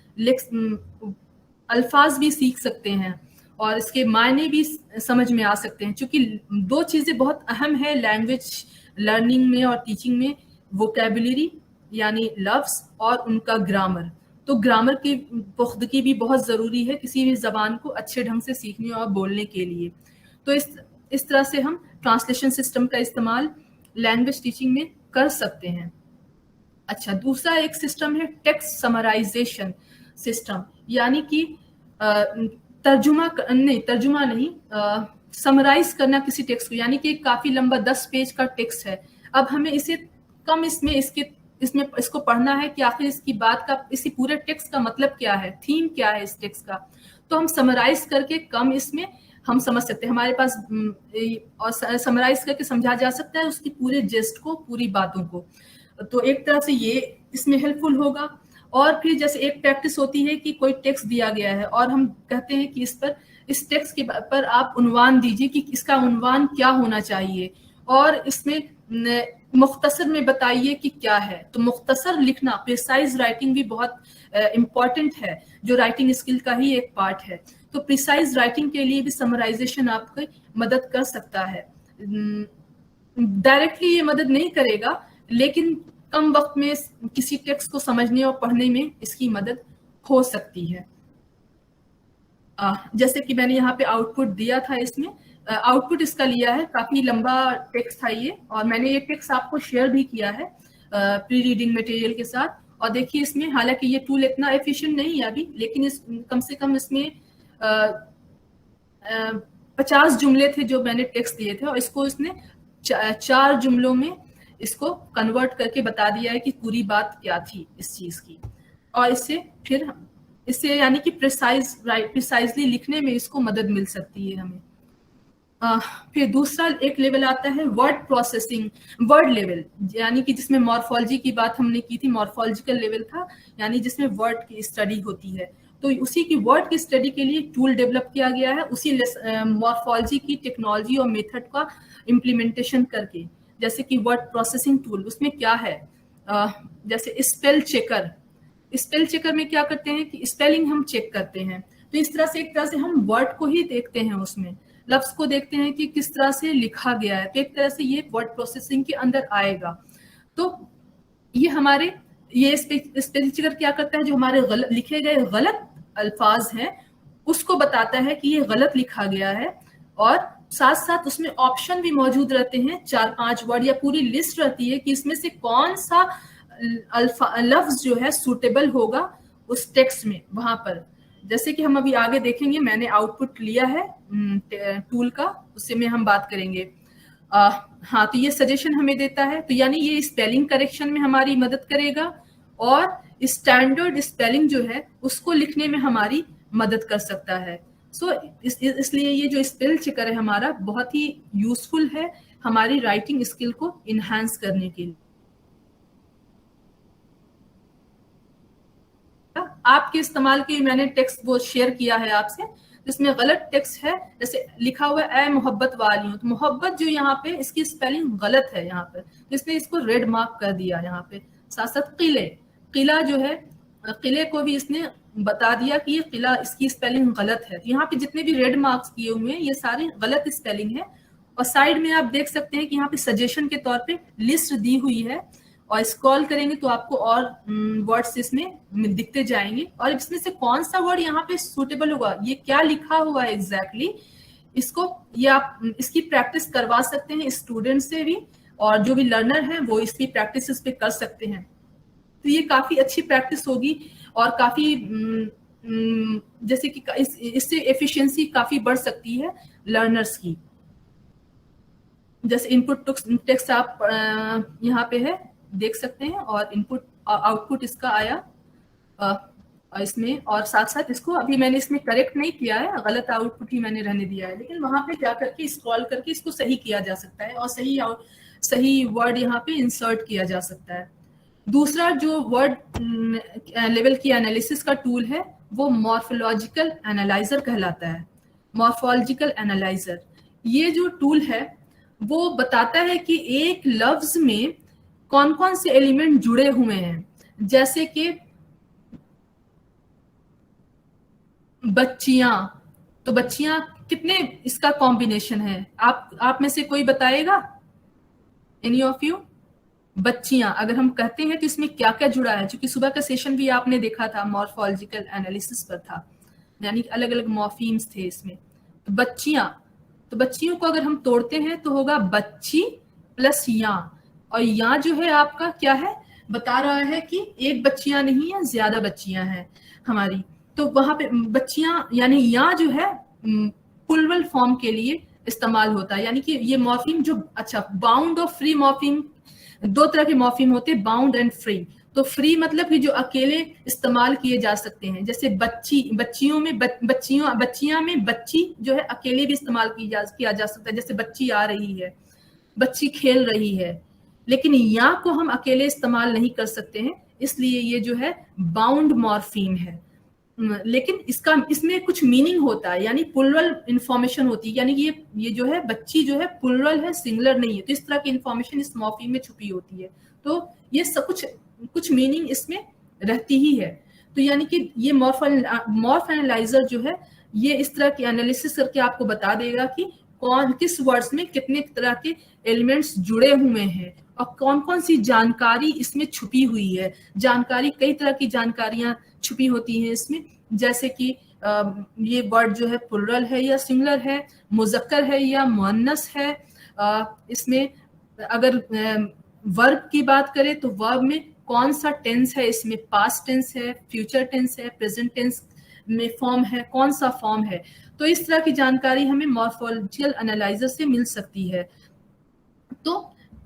अल्फाज भी सीख सकते हैं और इसके मायने भी समझ में आ सकते हैं। क्योंकि दो चीजें बहुत अहम है लैंग्वेज लर्निंग में और टीचिंग में, वोकैबुलरी यानी लफ्ज और उनका ग्रामर। तो ग्रामर की पुख्तगी भी बहुत ज़रूरी है किसी भी ज़बान को अच्छे ढंग से सीखने और बोलने के लिए। तो इस तरह से हम ट्रांसलेशन सिस्टम का इस्तेमाल लैंग्वेज टीचिंग में कर सकते हैं। अच्छा, दूसरा एक सिस्टम है टेक्स्ट समराइजेशन सिस्टम, यानी कि तर्जुमा नहीं, समराइज करना किसी टेक्स्ट को, यानी कि काफ़ी लंबा 10 पेज का टेक्स्ट है, अब हमें इसे कम इसमें इसको पढ़ना है कि आखिर इसकी बात का, इसी पूरे टेक्स्ट का मतलब क्या है, थीम क्या है इस टेक्स्ट का। तो हम समराइज करके कम इसमें हम समझ सकते हैं, हमारे पास और समराइज करके समझा जा सकता है उसकी पूरे जेस्ट को, पूरी बातों को। तो एक तरह से ये इसमें हेल्पफुल होगा। और फिर जैसे एक प्रैक्टिस होती है कि कोई टेक्स्ट दिया गया है और हम कहते हैं कि इस टेक्स्ट के पर आप उन्वान दीजिए कि इसका उन्वान क्या होना चाहिए और इसमें मुख्तसर में बताइए कि क्या है। तो मुख्तसर लिखना, प्रिसाइज राइटिंग भी बहुत इम्पॉर्टेंट है, जो राइटिंग स्किल का ही एक पार्ट है। तो प्रिसाइज राइटिंग के लिए भी समराइजेशन आपकी मदद कर सकता है। डायरेक्टली ये मदद नहीं करेगा, लेकिन कम वक्त में किसी टेक्स्ट को समझने और पढ़ने में इसकी मदद हो सकती है। जैसे कि मैंने यहाँ पे आउटपुट दिया था, इसमें आउटपुट इसका लिया है, काफी लंबा टेक्स्ट था ये, और मैंने ये टेक्स्ट आपको शेयर भी किया है प्री रीडिंग मटेरियल के साथ। और देखिए इसमें, हालांकि ये टूल इतना एफिशिएंट नहीं है अभी, लेकिन कम से कम इसमें 50 जुमले थे जो मैंने टेक्स्ट दिए थे, और इसको इसने 4 जुमलों में इसको कन्वर्ट करके बता दिया है कि पूरी बात क्या थी इस चीज की। और इससे यानी कि प्रिसाइजली लिखने में इसको मदद मिल सकती है हमें। फिर दूसरा एक लेवल आता है वर्ड प्रोसेसिंग, वर्ड लेवल, यानी कि जिसमें मॉर्फोलॉजी की बात हमने की थी, मॉर्फोलॉजिकल लेवल था, यानी जिसमें वर्ड की स्टडी होती है। तो उसी की वर्ड की स्टडी के लिए टूल डेवलप किया गया है, उसी मॉर्फोलॉजी की टेक्नोलॉजी और मेथड का इम्प्लीमेंटेशन करके। जैसे कि वर्ड प्रोसेसिंग टूल, उसमें क्या है, जैसे स्पेल चेकर में क्या करते हैं कि स्पेलिंग हम चेक करते हैं। तो इस तरह से एक तरह से हम वर्ड को ही देखते हैं, उसमें लफ्ज को देखते हैं कि किस तरह से लिखा गया है। तो एक तरह से ये वर्ड प्रोसेसिंग के अंदर आएगा। तो ये स्पेल चेकर क्या करता है, जो हमारे लिखे गए गलत अल्फाज हैं उसको बताता है कि ये गलत लिखा गया है, और साथ साथ उसमें ऑप्शन भी मौजूद रहते हैं, 4-5 वर्ड या पूरी लिस्ट रहती है कि इसमें से कौन सा लफ्ज जो है सूटेबल होगा उस टेक्स्ट में वहां पर। जैसे कि हम अभी आगे देखेंगे, मैंने आउटपुट लिया है टूल का, उससे में हम बात करेंगे। हाँ, तो ये सजेशन हमें देता है, तो यानी ये स्पेलिंग करेक्शन में हमारी मदद करेगा, और स्टैंडर्ड स्पेलिंग जो है उसको लिखने में हमारी मदद कर सकता है। सो इसलिए ये जो स्पेल चेकर है हमारा बहुत ही यूजफुल है हमारी राइटिंग स्किल को इनहांस करने के लिए। आपके इस्तेमाल के मैंने टेक्स्ट वो शेयर किया है आपसे, जिसमें गलत टेक्स्ट है, जैसे लिखा हुआ है ए मोहब्बत वाली हूँ, तो मोहब्बत जो यहाँ पे इसकी स्पेलिंग गलत है यहाँ पे, इसने इसको रेड मार्क कर दिया यहाँ पे। साथ साथ किले, किला जो है, किले को भी इसने बता दिया कि ये किला इसकी स्पेलिंग गलत है। यहाँ पे जितने भी रेड मार्क्स किए हुए हैं ये सारी गलत स्पेलिंग है। और साइड में आप देख सकते हैं कि यहाँ पे सजेशन के तौर पे लिस्ट दी हुई है, और स्क्रॉल करेंगे तो आपको और वर्ड्स इसमें दिखते जाएंगे, और इसमें से कौन सा वर्ड यहाँ पे सूटेबल होगा, ये क्या लिखा हुआ है एग्जैक्टली, इसको ये आप इसकी प्रैक्टिस करवा सकते हैं स्टूडेंट से भी, और जो भी लर्नर हैं वो इसकी प्रैक्टिस इस पे कर सकते हैं। तो ये काफी अच्छी प्रैक्टिस होगी और काफी जैसे कि इससे एफिशिएंसी काफी बढ़ सकती है लर्नर्स की। जैसे इनपुट टेक्स्ट आप यहाँ पे है देख सकते हैं, और इनपुट आउटपुट इसका आया इसमें, और साथ साथ इसको अभी मैंने इसमें करेक्ट नहीं किया है, गलत आउटपुट ही मैंने रहने दिया है, लेकिन वहां पे जा करके स्क्रॉल करके इसको सही किया जा सकता है और सही वर्ड यहाँ पे इंसर्ट किया जा सकता है। दूसरा जो वर्ड लेवल की एनालिसिस का टूल है वो मॉर्फोलॉजिकल एनालाइजर कहलाता है। मॉर्फोलॉजिकल एनालाइजर ये जो टूल है वो बताता है कि एक लफ्ज में कौन कौन से एलिमेंट जुड़े हुए हैं, जैसे कि बच्चियां, तो बच्चियां कितने इसका कॉम्बिनेशन है, आप में से कोई बताएगा, एनी ऑफ यू? बच्चियां अगर हम कहते हैं तो इसमें क्या क्या जुड़ा है, क्योंकि सुबह का सेशन भी आपने देखा था मॉर्फोलॉजिकल एनालिसिस पर था, यानी अलग अलग मॉर्फीम्स थे इसमें। तो बच्चियां, तो बच्चियों को अगर हम तोड़ते हैं तो होगा बच्ची प्लस या, और या जो है आपका क्या है, बता रहा है कि एक बच्चियां नहीं है, ज्यादा बच्चियां हैं हमारी। तो वहां पे बच्चियां यानी या जो है प्लुरल फॉर्म के लिए इस्तेमाल होता है, यानी कि ये मॉर्फीम जो, अच्छा बाउंड और फ्री मॉर्फीम, दो तरह के मॉर्फीम होते हैं, बाउंड एंड फ्री। तो फ्री मतलब कि जो अकेले इस्तेमाल किए जा सकते हैं, जैसे बच्ची, बच्चियों में बच्चियां में बच्ची जो है अकेले भी इस्तेमाल किया जा सकता है, जैसे बच्ची आ रही है, बच्ची खेल रही है, लेकिन या को हम अकेले इस्तेमाल नहीं कर सकते हैं, इसलिए ये जो है बाउंड मॉर्फीम है। लेकिन इसमें कुछ मीनिंग होता है, यानी प्लुरल इंफॉर्मेशन होती है, यानी कि ये जो है बच्ची जो है प्लुरल है, सिंगुलर नहीं है, तो इस तरह की इंफॉर्मेशन इस मॉर्फीम में छुपी होती है। तो ये सब कुछ मीनिंग इसमें रहती ही है। तो यानी कि ये मॉर्फ एनालाइजर जो है ये इस तरह की एनालिसिस करके आपको बता देगा कि किस वर्ड्स में कितने तरह के एलिमेंट्स जुड़े हुए हैं और कौन कौन सी जानकारी इसमें छुपी हुई है। जानकारी, कई तरह की जानकारियां छुपी होती हैं इसमें, जैसे कि ये वर्ड जो है प्लुरल है या सिंगुलर है, मुज़क्कर है या मुअन्नस है। इसमें अगर वर्ब की बात करें तो वर्ब में कौन सा टेंस है, इसमें पास्ट टेंस है, फ्यूचर टेंस है, प्रेजेंट टेंस में फॉर्म है, कौन सा फॉर्म है। तो इस तरह की जानकारी हमें मॉर्फोलॉजिकल एनालाइजर से मिल सकती है। तो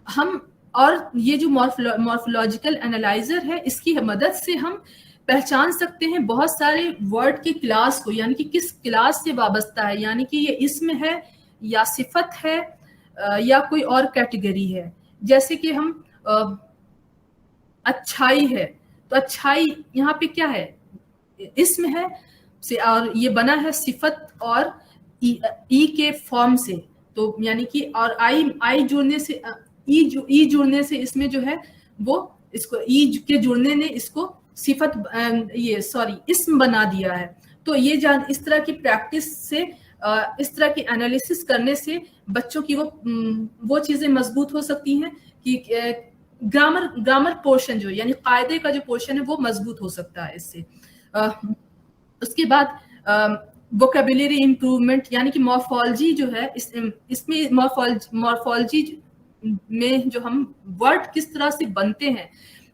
हम, और ये जो मॉर्फोलॉजिकल एनालाइजर है इसकी मदद से हम पहचान सकते हैं बहुत सारे वर्ड के क्लास को, यानी कि किस क्लास से वाबस्ता है, यानी कि ये इसम है या सिफत है या कोई और कैटेगरी है। जैसे कि हम अच्छाई है, तो अच्छाई यहाँ पे क्या है, इसम है से, और ये बना है सिफत और ई के फॉर्म से, तो यानी कि और आई जुड़ने से, ई जुड़ने से इसमें जो है वो इसको ई के जुड़ने ने इसको सिफत इसम बना दिया है। तो ये इस तरह की प्रैक्टिस से, इस तरह की एनालिसिस करने से बच्चों की वो चीजें मजबूत हो सकती हैं कि ग्रामर पोर्शन जो, यानी कायदे का जो पोर्शन है वो मजबूत हो सकता है इससे। उसके बाद वोकैबुलरी इम्प्रूवमेंट, यानी कि मॉर्फोलॉजी जो है, इसमें मॉर्फोलॉजी में जो हम वर्ड किस तरह से बनते हैं,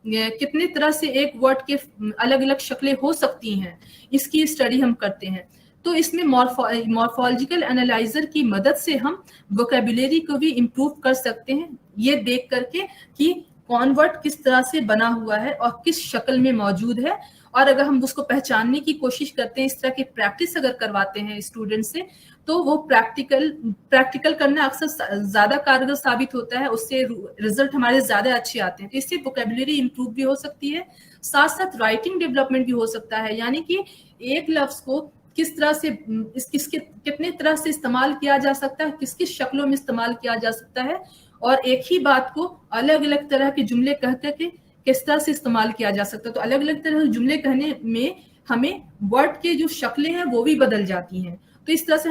कितने तरह से एक वर्ड के अलग अलग शक्लें हो सकती हैं, इसकी स्टडी हम करते हैं। तो इसमें मॉर्फोलॉजिकल एनालाइजर की मदद से हम वोकैबुलरी को भी इम्प्रूव कर सकते हैं, ये देख करके कि कौन वर्ड किस तरह से बना हुआ है और किस शक्ल में मौजूद है, اور اگر ہم اس کو پہچاننے کی کوشش کرتے ہیں, اس طرح کی پریکٹس اگر کرواتے ہیں اسٹوڈنٹ سے, تو وہ پریکٹیکل کرنا اکثر زیادہ کارگر ثابت ہوتا ہے, اس سے رزلٹ ہمارے زیادہ اچھے آتے ہیں. تو اس سے ووکیبلری امپروو بھی ہو سکتی ہے, ساتھ ساتھ رائٹنگ ڈیولپمنٹ بھی ہو سکتا ہے, یعنی کہ ایک لفظ کو کس طرح سے کتنے طرح سے استعمال کیا جا سکتا ہے, کس کس شکلوں میں استعمال کیا جا سکتا ہے, اور ایک ہی بات کو الگ الگ طرح کے جملے کہہ کر کے کس طرح سے استعمال کیا جا سکتا ہے. تو الگ الگ طرح کے جملے کہنے میں ہمیں ورڈ کے جو شکلیں ہیں وہ بھی بدل جاتی ہیں. تو اس طرح سے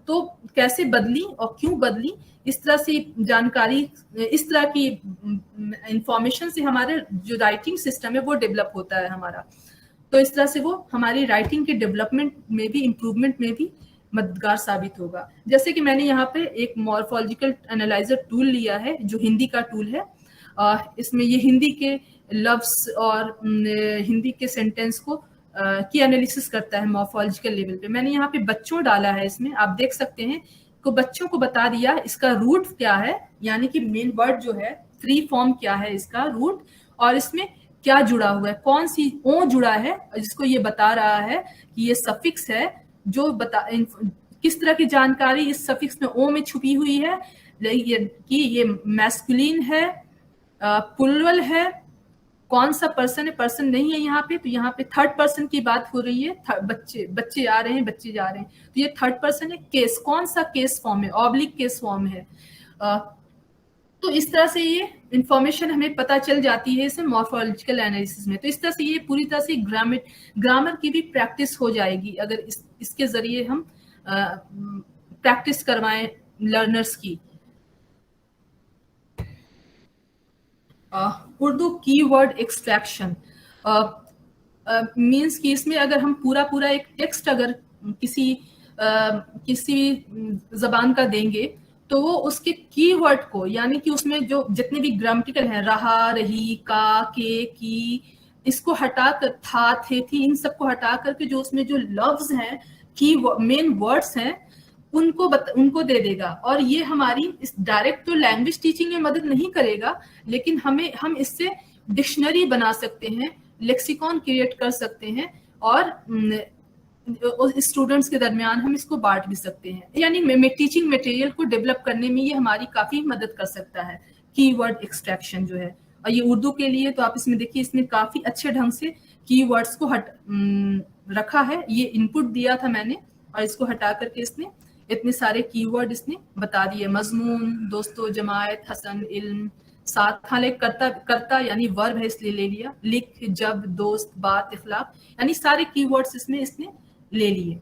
تو کیسے بدلی اور کیوں بدلی, اس طرح سے جانکاری, اس طرح کی انفارمیشن سے ہمارے جو رائٹنگ سسٹم ہے وہ ڈیولپ ہوتا ہے ہمارا. تو اس طرح سے وہ ہماری رائٹنگ کے ڈیولپمنٹ میں بھی, امپروومنٹ میں بھی مددگار ثابت ہوگا. جیسے کہ میں نے یہاں پہ ایک مورفولوجیکل انالائزر ٹول لیا ہے جو ہندی کا ٹول ہے. اس میں یہ ہندی کے لفظ اور ہندی کے سینٹینس کو کی انالیسس کرتا ہے مورفولوجیکل لیول پہ. میں نے یہاں پہ بچوں ڈالا ہے, اس میں آپ دیکھ سکتے ہیں کو بچوں کو بتا دیا اس کا روٹ کیا ہے, یعنی کہ مین ورڈ جو ہے فری فارم کیا ہے اس کا روٹ, اور اس میں کیا جڑا ہوا ہے, کون سی او جڑا ہے, جس کو یہ بتا رہا ہے کہ یہ سفکس ہے, جو کس طرح کی جانکاری اس سفکس میں او میں چھپی ہوئی ہے, کہ یہ میسکولین ہے, پلورل ہے, کون سا پرسن ہے, پرسن نہیں ہے یہاں پہ, تو یہاں پہ تھرڈ پرسن کی بات ہو رہی ہے, بچے آ رہے ہیں, بچے جا رہے ہیں, تو یہ تھرڈ پرسن ہے. کیس, کون سا کیس فارم ہے, اوبلک کیس فارم ہے. تو اس طرح سے یہ انفارمیشن ہمیں پتہ چل جاتی ہے اس مورفولوجیکل انالیسس میں. تو اس طرح سے یہ پوری طرح سے گرامر کی بھی پریکٹس ہو جائے گی اگر اس کے ذریعے ہم پریکٹس کروائیں لرنرز کی. اردو کی ورڈ ایکسٹریکشن مینس کہ اس میں اگر ہم پورا ایک ٹیکسٹ اگر کسی زبان کا دیں گے تو وہ اس کے کی ورڈ کو, یعنی کہ اس میں جو جتنے بھی گرامٹیکل ہیں, رہا, رہی, کا, کے, کی, اس کو ہٹا کر, تھا, تھے, تھی, ان سب کو ہٹا کر کے جو اس میں جو لفظ ہیں, کی مین ورڈز ہیں, ان کو دے دے گا. اور یہ ہماری ڈائریکٹ تو لینگویج ٹیچنگ میں مدد نہیں کرے گا, لیکن ہم اس سے ڈکشنری بنا سکتے ہیں, لیکسیکون کریٹ کر سکتے ہیں, اور اسٹوڈنٹس کے درمیان ہم اس کو بانٹ بھی سکتے ہیں. یعنی ٹیچنگ میٹیریل کو ڈیولپ کرنے میں یہ ہماری کافی مدد کر سکتا ہے کی ورڈ ایکسٹریکشن جو ہے. اور یہ اردو کے لیے تو آپ اس میں دیکھیے, اس میں کافی اچھے ڈھنگ سے کی ورڈس کو رکھا ہے. یہ ان پٹ دیا تھا میں نے, اور اس کو ہٹا کر کے اس نے اتنے سارے کی ورڈ اس نے بتا دیے. مضمون, دوستو, جماعت, حسن, علم, ساتھ, حالانکہ کرتا یعنی ورب ہے اس لیے لے لیا, لکھ, جب, دوست, بات, اخلاق, یعنی سارے کی ورڈس اس نے لے لیے.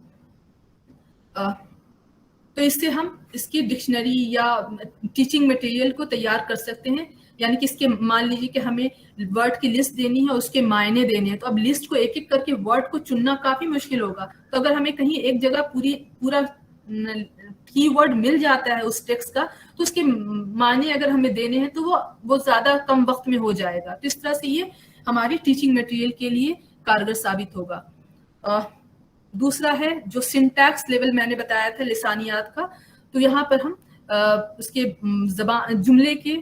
تو اس سے ہم اس کی ڈکشنری یا ٹیچنگ مٹیریل کو تیار کر سکتے ہیں. یعنی کہ اس کے مان لیجیے کہ ہمیں ورڈ کی لسٹ دینی ہے, اس کے معنی دینے ہیں, تو اب لسٹ کو ایک ایک کر کے ورڈ کو چننا کافی مشکل ہوگا. تو اگر ہمیں کہیں ایک جگہ پورا کی ورڈ مل جاتا ہے اس ٹیکسٹ کا, تو اس کے معنی اگر ہمیں دینے ہیں تو وہ زیادہ کم وقت میں ہو جائے گا. تو اس طرح سے یہ ہماری ٹیچنگ مٹیریل کے لیے کارگر ثابت ہوگا. دوسرا ہے جو سنٹیکس لیول میں نے بتایا تھا لسانیات کا, تو یہاں پر ہم اس کے جملے کے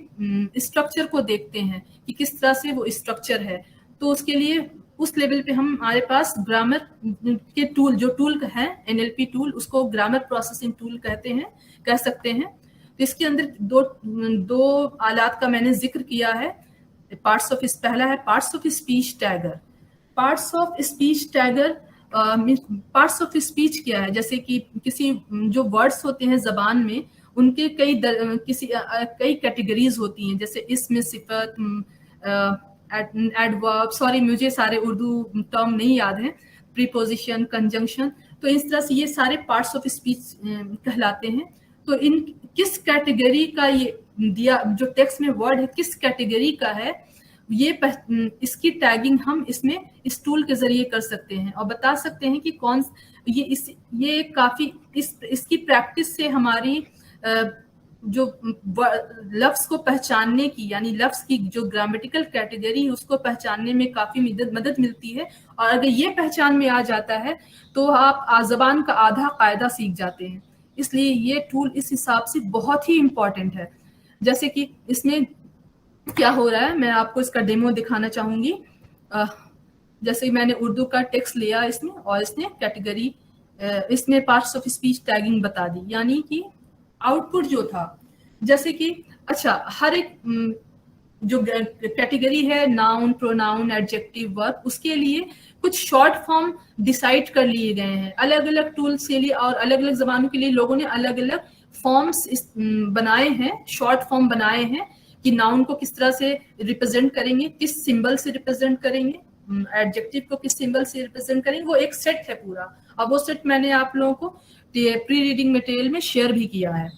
اسٹرکچر کو دیکھتے ہیں کہ کس طرح سے وہ اسٹرکچر ہے. تو اس کے لیے اس لیول پہ ہمارے پاس گرامر کے ٹول, جو ٹول ہے NLP ٹول, اس کو گرامر پروسیسنگ ٹول کہہ سکتے ہیں. تو اس کے اندر دو آلات کا میں نے ذکر کیا ہے. پہلا ہے parts of speech tiger. Parts of speech tiger, parts of speech کیا ہے, جیسے کہ کسی جو ورڈس ہوتے ہیں زبان میں, ان کے کئی کیٹیگریز ہوتی ہیں, جیسے اسم, صفت, ایڈورب, سوری مجھے سارے اردو ٹرم نہیں یاد ہیں, پریپوزیشن, کنجنکشن. تو اس طرح سے یہ سارے پارٹس آف اسپیچ کہلاتے ہیں. تو ان کس کیٹیگری کا یہ دیا جو ٹیکسٹ میں ورڈ ہے کس کیٹیگری کا ہے, یہ اس کی ٹیگنگ ہم اس ٹول کے ذریعے کر سکتے ہیں, اور بتا سکتے ہیں کہ کون یہ کافی اس کی پریکٹس سے ہماری جو لفظ کو پہچاننے کی, یعنی لفظ کی جو گرامیٹیکل کیٹیگری اس کو پہچاننے میں کافی مدد ملتی ہے. اور اگر یہ پہچان میں آ جاتا ہے تو آپ زبان کا آدھا قاعدہ سیکھ جاتے ہیں. اس لیے یہ ٹول اس حساب سے بہت ہی امپورٹنٹ ہے. جیسے کہ اس میں کیا ہو رہا ہے, میں آپ کو اس کا ڈیمو دکھانا چاہوں گی. जैसे मैंने उर्दू का टेक्स्ट लिया इसमें और इसने कैटेगरी इसमें पार्ट्स ऑफ स्पीच टैगिंग बता दी, यानी कि आउटपुट जो था जैसे कि अच्छा हर एक जो कैटेगरी है नाउन, प्रोनाउन, एडजेक्टिव, वर्ब, उसके लिए कुछ शॉर्ट फॉर्म डिसाइड कर लिए गए हैं अलग अलग टूल्स के लिए और अलग अलग जबानों के लिए लोगों ने अलग अलग फॉर्म्स बनाए हैं, शॉर्ट फॉर्म बनाए हैं कि नाउन को किस तरह से रिप्रेजेंट करेंगे, किस सिंबल से रिप्रेजेंट करेंगे, एडजेक्टिव को किस सिंबल से रिप्रेजेंट करेंगे, वो एक सेट है पूरा। अब वो सेट मैंने आप लोगों को प्री रीडिंग मटेरियल में शेयर भी किया है।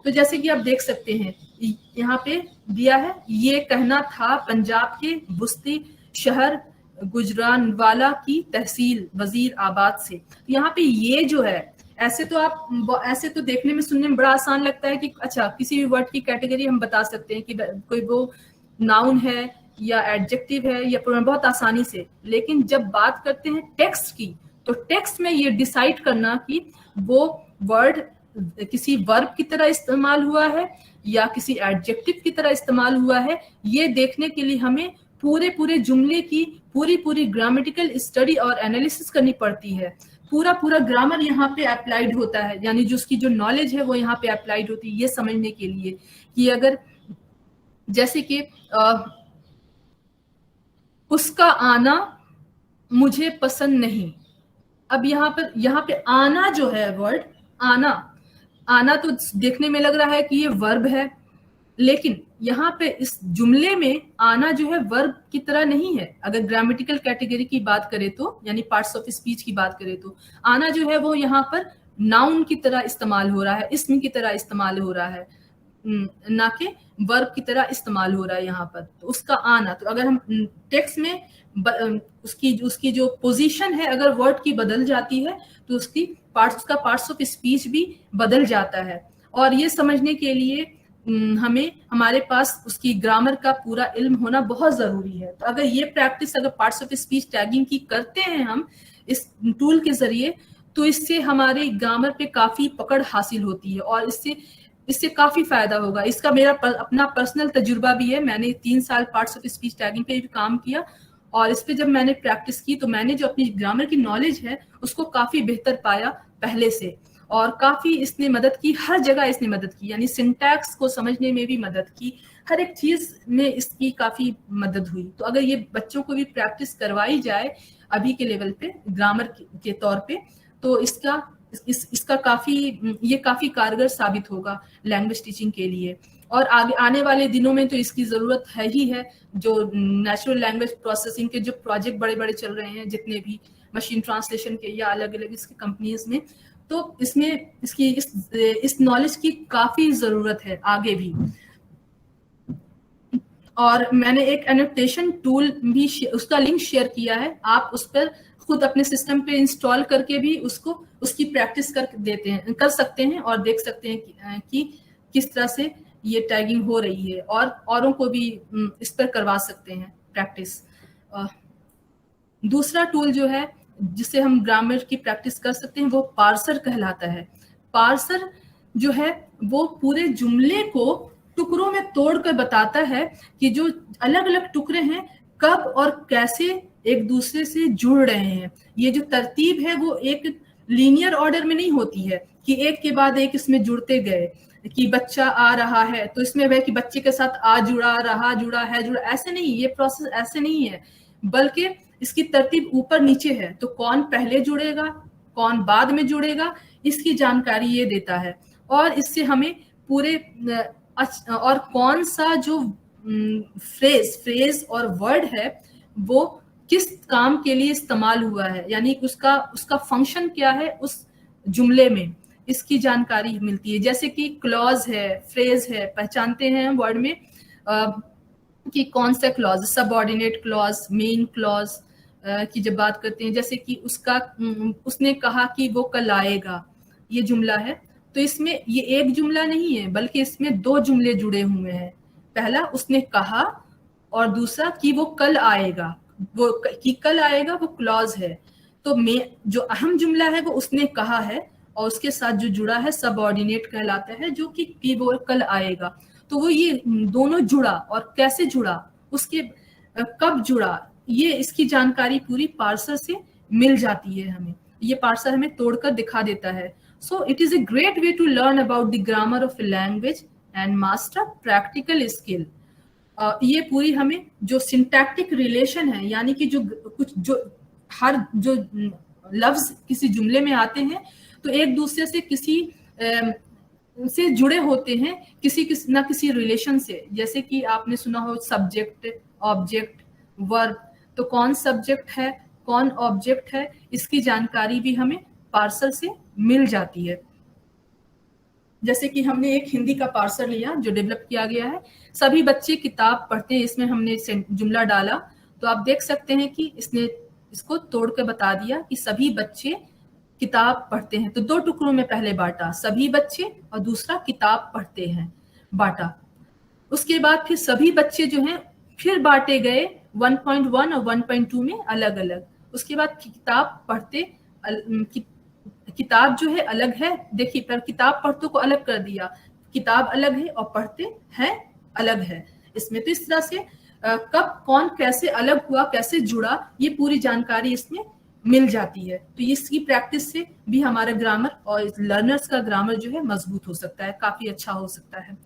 तो जैसे कि आप देख सकते हैं यहाँ पे दिया है, ये कहना था पंजाब के बुस्ती शहर गुजरानवाला की तहसील वजीर आबाद से। यहाँ पे ये जो है ऐसे तो देखने में सुनने में बड़ा आसान लगता है कि अच्छा किसी भी वर्ड की कैटेगरी हम बता सकते हैं कि कोई वो नाउन है या एडजेक्टिव है या प्रोनाउन, बहुत आसानी से। लेकिन जब बात करते हैं टेक्स्ट की, तो टेक्स्ट में ये डिसाइड करना कि वो वर्ड किसी वर्ब की तरह इस्तेमाल हुआ है या किसी एडजेक्टिव की तरह इस्तेमाल हुआ है, ये देखने के लिए हमें पूरे जुमले की पूरी ग्रामेटिकल स्टडी और एनालिसिस करनी पड़ती है। पूरा ग्रामर यहाँ पे अप्लाइड होता है, यानी जो उसकी जो नॉलेज है वो यहाँ पे अप्लाइड होती है, ये समझने के लिए कि अगर जैसे कि उसका आना मुझे पसंद नहीं। अब यहाँ पे आना जो है वर्ड आना तो देखने में लग रहा है कि ये वर्ब है, लेकिन यहाँ पे इस जुमले में आना जो है वर्ब की तरह नहीं है। अगर ग्रामेटिकल कैटेगरी की बात करें तो, यानी पार्ट्स ऑफ स्पीच की बात करें तो आना जो है वो यहाँ पर नाउन की तरह इस्तेमाल हो रहा है, इसम की तरह इस्तेमाल हो रहा है, ना कि वर्ब की तरह इस्तेमाल हो रहा है यहाँ पर। तो उसका आना, तो अगर हम टेक्स्ट में उसकी जो पोजीशन है अगर वर्ड की बदल जाती है तो उसकी पार्ट्स ऑफ स्पीच भी बदल जाता है। और ये समझने के लिए हमें हमारे पास उसकी ग्रामर का पूरा इल्म होना बहुत जरूरी है। तो अगर ये प्रैक्टिस अगर पार्ट्स ऑफ स्पीच टैगिंग की करते हैं हम इस टूल के जरिए, तो इससे हमारे ग्रामर पे काफी पकड़ हासिल होती है और इससे काफी फायदा होगा। इसका मेरा अपना पर्सनल तजुर्बा भी है। मैंने 3 साल पार्ट्स ऑफ स्पीच टैगिंग पे भी काम किया और इस पे जब मैंने प्रैक्टिस की तो मैंने जो अपनी ग्रामर की नॉलेज है उसको काफी बेहतर पाया पहले से, और काफी इसने मदद की, हर जगह इसने मदद की, यानी सिंटैक्स को समझने में भी मदद की, हर एक चीज में इसकी काफी मदद हुई। तो अगर ये बच्चों को भी प्रैक्टिस करवाई जाए अभी के लेवल पे ग्रामर के तौर पे, तो इसका काफी कारगर साबित होगा लैंग्वेज टीचिंग के लिए। और आगे आने वाले दिनों में तो इसकी जरूरत है ही है। जो नेचुरल लैंग्वेज प्रोसेसिंग के जो प्रोजेक्ट बड़े चल रहे हैं, जितने भी मशीन ट्रांसलेशन के या अलग अलग इसकी कंपनीज में, तो इसमें इस नॉलेज की काफी जरूरत है आगे भी। और मैंने एक एनोटेशन टूल भी उसका लिंक शेयर किया है, आप उस पर खुद अपने सिस्टम पे इंस्टॉल करके भी उसकी प्रैक्टिस कर सकते हैं और देख सकते हैं कि किस तरह से ये टैगिंग हो रही है, और औरों को भी इस पर करवा सकते हैं प्रैक्टिस। दूसरा टूल जो है जिससे हम ग्रामर की प्रैक्टिस कर सकते हैं वो पार्सर कहलाता है। पार्सर जो है वो पूरे जुमले को टुकड़ों में तोड़कर बताता है कि जो अलग अलग टुकड़े हैं कब और कैसे एक दूसरे से जुड़ रहे हैं। ये जो तरतीब है वो एक लीनियर ऑर्डर में नहीं होती है कि एक के बाद एक इसमें जुड़ते गए, कि बच्चा आ रहा है तो इसमें वह कि बच्चे के साथ आ जुड़ा, रहा जुड़ा, है जुड़ा, ऐसे नहीं, ये प्रोसेस ऐसे नहीं है, बल्कि इसकी तरतीब ऊपर नीचे है। तो कौन पहले जुड़ेगा, कौन बाद में जुड़ेगा, इसकी जानकारी ये देता है। और इससे हमें पूरे और कौन सा जो फ्रेज और वर्ड है वो किस काम के लिए इस्तेमाल हुआ है, यानी उसका फंक्शन क्या है उस जुमले में, इसकी जानकारी मिलती है। जैसे कि क्लॉज है, फ्रेज है, पहचानते हैं वर्ड में कि कौन सा clause, subordinate clause, main clause की जब बात करते हैं, जैसे कि उसने कहा कि वो कल आएगा, ये जुमला है, तो इसमें ये एक जुमला नहीं है बल्कि इसमें 2 जुमले जुड़े हुए हैं। पहला उसने कहा और दूसरा कि वो कल आएगा, वो कि कल आएगा वो क्लॉज है। तो जो अहम जुमला है वो उसने कहा है और उसके साथ जो जुड़ा है सबऑर्डिनेट कहलाता है, जो कि वो कल आएगा। तो वो ये दोनों जुड़ा और कैसे जुड़ा, उसके कब जुड़ा, ये इसकी जानकारी पूरी पार्सर से मिल जाती है हमें, ये पार्सर हमें तोड़कर दिखा देता है. So it is a great way to learn about the grammar of a language and master practical skill. ये पूरी हमें जो सिंटैक्टिक रिलेशन है, यानी कि जो हर जो लफ्ज किसी जुमले में आते हैं तो एक दूसरे से किसी से जुड़े होते हैं किसी ना किसी रिलेशन से. जैसे कि आपने सुना हो सब्जेक्ट, ऑब्जेक्ट, वर्ब, तो कौन सब्जेक्ट है कौन ऑब्जेक्ट है, इसकी जानकारी भी हमें पार्सर से मिल जाती है. जैसे कि हमने एक हिंदी का पार्सर लिया जो डेवलप किया गया है, सभी बच्चे किताब पढ़ते हैं, इसमें हमने जुमला डाला तो आप देख सकते हैं कि इसने इसको तोड़ के बता दिया कि सभी बच्चे किताब पढ़ते हैं. तो 2 टुकड़ों में पहले बांटा, सभी बच्चे, और दूसरा किताब पढ़ते हैं बांटा. उसके बाद फिर सभी बच्चे जो हैं फिर बांटे गए 1.1 और 1.2 में अलग अलग. उसके बाद किताब पढ़ते, किताब जो है अलग है, देखिए पर किताब पढ़तों को अलग कर दिया, किताब अलग है और पढ़ते हैं अलग है इसमें. तो इस तरह से कब कौन कैसे अलग हुआ, कैसे जुड़ा, ये पूरी जानकारी इसमें मिल जाती है. तो इसकी प्रैक्टिस से भी हमारा ग्रामर और लर्नर्स का ग्रामर जो है मजबूत हो सकता है, काफी अच्छा हो सकता है.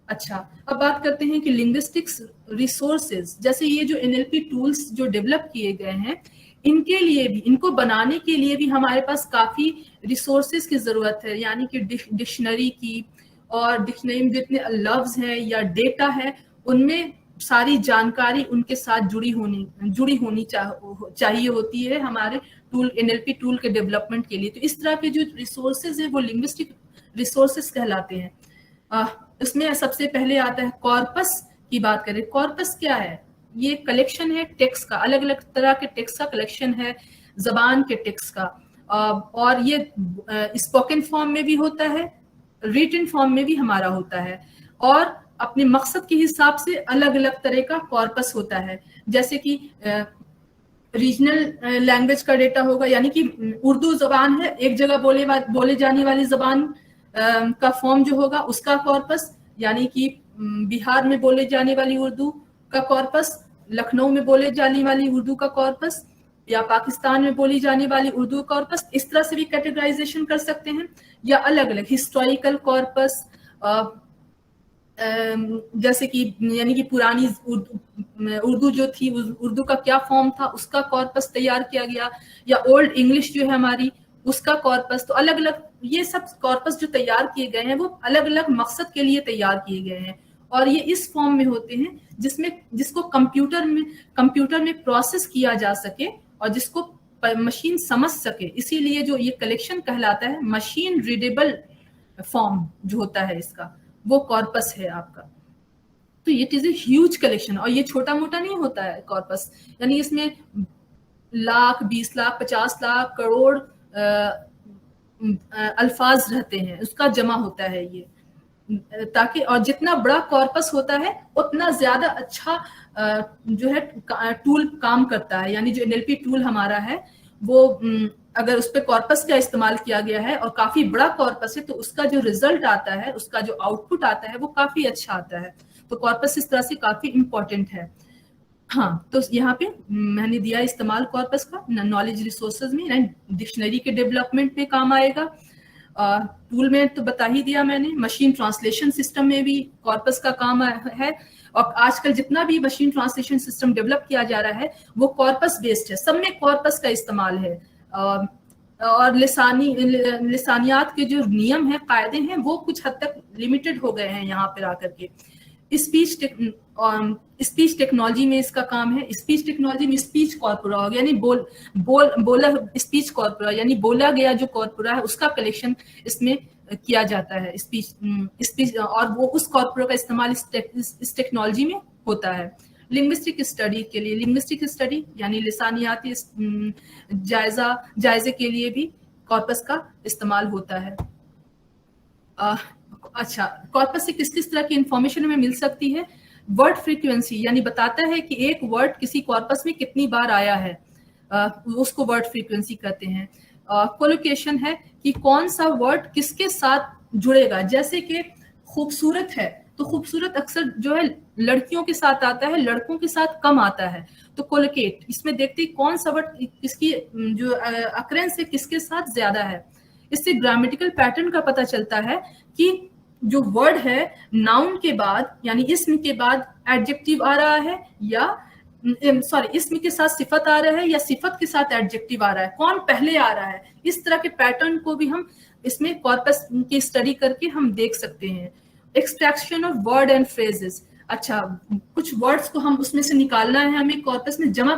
अच्छा, अब बात करते हैं कि लिंग्विस्टिक्स रिसोर्सेज, जैसे ये जो NLP टूल्स जो डेवलप किए गए हैं, इनके लिए भी, इनको बनाने के लिए भी हमारे पास काफी रिसोर्सेज की जरूरत है, यानी कि डिक्शनरी की, और डिक्शनरी में जितने लफ्ज हैं या डेटा है उनमें सारी जानकारी उनके साथ जुड़ी होनी चाहिए होती है हमारे टूल, NLP टूल के डेवलपमेंट के लिए. तो इस तरह के जो रिसोर्सेज है वो लिंग्विस्टिक रिसोर्सेज कहलाते हैं. इसमें सबसे पहले आता है कॉर्पस की बात करें. कॉर्पस क्या है? ये कलेक्शन है टेक्स्ट का, अलग अलग तरह के टेक्स्ट का कलेक्शन है, जबान के टेक्स्ट का, और ये स्पोकन फॉर्म में भी होता है, रिटन फॉर्म में भी हमारा होता है, और अपने मकसद के हिसाब से अलग अलग तरह का कॉर्पस होता है. जैसे कि रीजनल लैंग्वेज का डेटा होगा, यानी कि उर्दू जबान है, एक जगह बोले जाने वाली जबान का फॉर्म जो होगा उसका कॉर्पस, यानी कि बिहार में बोले जाने वाली उर्दू का कॉर्पस, लखनऊ में बोले जाने वाली उर्दू का कॉर्पस, या पाकिस्तान में बोली जाने वाली उर्दू कॉर्पस. इस तरह से भी कैटेगराइजेशन कर सकते हैं. या अलग अलग हिस्टोरिकल कॉर्पस, जैसे कि यानी कि पुरानी उर्दू जो थी, उर्दू का क्या फॉर्म था उसका कॉर्पस तैयार किया गया, या ओल्ड इंग्लिश जो है हमारी उसका कॉर्पस. तो अलग अलग ये सब कॉर्पस जो तैयार किए गए हैं वो अलग अलग मकसद के लिए तैयार किए गए हैं, और ये इस फॉर्म में होते हैं जिसको कंप्यूटर में प्रोसेस किया जा सके और जिसको मशीन समझ सके. इसीलिए जो ये कलेक्शन कहलाता है, मशीन रीडेबल फॉर्म जो होता है इसका, वो कॉर्पस है आपका. तो it is a huge collection, और ये छोटा मोटा नहीं होता है कॉर्पस, यानी इसमें लाख, 20 लाख, 50 लाख, करोड़ अल्फाज रहते हैं, उसका जमा होता है ये, ताकि, और जितना बड़ा कॉर्पस होता है उतना ज्यादा अच्छा जो है टूल काम करता है. यानी जो NLP टूल हमारा है वो अगर उस पर कॉर्पस का इस्तेमाल किया गया है और काफी बड़ा कॉर्पस है तो उसका जो रिजल्ट आता है, उसका जो आउटपुट आता है वो काफी अच्छा आता है. तो कॉर्पस इस तरह से काफी इंपॉर्टेंट है. हाँ, तो यहाँ पे मैंने दिया इस्तेमाल कॉर्पस का नॉलेज रिसोर्सेज में, डिक्शनरी के डेवलपमेंट में काम आएगा. टूल में तो बता ही दिया मैंने. मशीन ट्रांसलेशन सिस्टम में भी कॉर्पस का काम है, और आजकल जितना भी मशीन ट्रांसलेशन सिस्टम डेवलप किया जा रहा है वो कॉर्पस बेस्ड है, सब में कॉर्पस का इस्तेमाल है. और लिसानियात के जो नियम है, कायदे हैं, वो कुछ हद तक लिमिटेड हो गए हैं यहाँ पर आकर के. स्पीच टेक्नोलॉजी में इसका काम है. स्पीच टेक्नोलॉजी में स्पीच कॉर्पोरा हो गया, यानी बोला स्पीच कॉर्पोरा, यानी बोला गया जो कॉर्पोरा है उसका कलेक्शन इसमें किया जाता है. स्पीच और वो उस कॉर्पोरा का इस्तेमाल इस टेक्नोलॉजी में होता है. लिंग्विस्टिक स्टडी के लिए, लिंग्विस्टिक स्टडी यानी लिसानियाती जायजे के लिए भी कॉर्पस का इस्तेमाल होता है. अच्छा, कॉर्पस से किस किस तरह की इंफॉर्मेशन हमें मिल सकती है? वर्ड फ्रीक्वेंसी, यानी बताता है कि एक वर्ड किसी कॉर्पस में कितनी बार आया है, उसको वर्ड फ्रीक्वेंसी कहते हैं. कोलोकेशन है कि कौन सा वर्ड किसके साथ जुड़ेगा. जैसे कि खूबसूरत है تو خوبصورت اکثر جو ہے لڑکیوں کے ساتھ آتا ہے, لڑکوں کے ساتھ کم آتا ہے. تو کولوکیٹ اس میں دیکھتے ہیں کون سا ورڈ اس کی جو اکرنس ہے کس کے ساتھ زیادہ ہے. اس سے گرامیٹیکل پیٹرن کا پتہ چلتا ہے کہ جو ورڈ ہے ناؤن کے بعد یعنی اسم کے بعد ایڈجیکٹیو آ رہا ہے یا اسم کے ساتھ صفت آ رہا ہے یا صفت کے ساتھ ایڈجیکٹیو آ رہا ہے, کون پہلے آ رہا ہے. اس طرح کے پیٹرن کو بھی ہم اس میں کارپس کی اسٹڈی کر کے ہم دیکھ سکتے ہیں. Extraction of word and phrases, اچھا کچھ ورڈز کو ہم اس میں سے نکالنا ہے, ہمیں کارپس میں جمع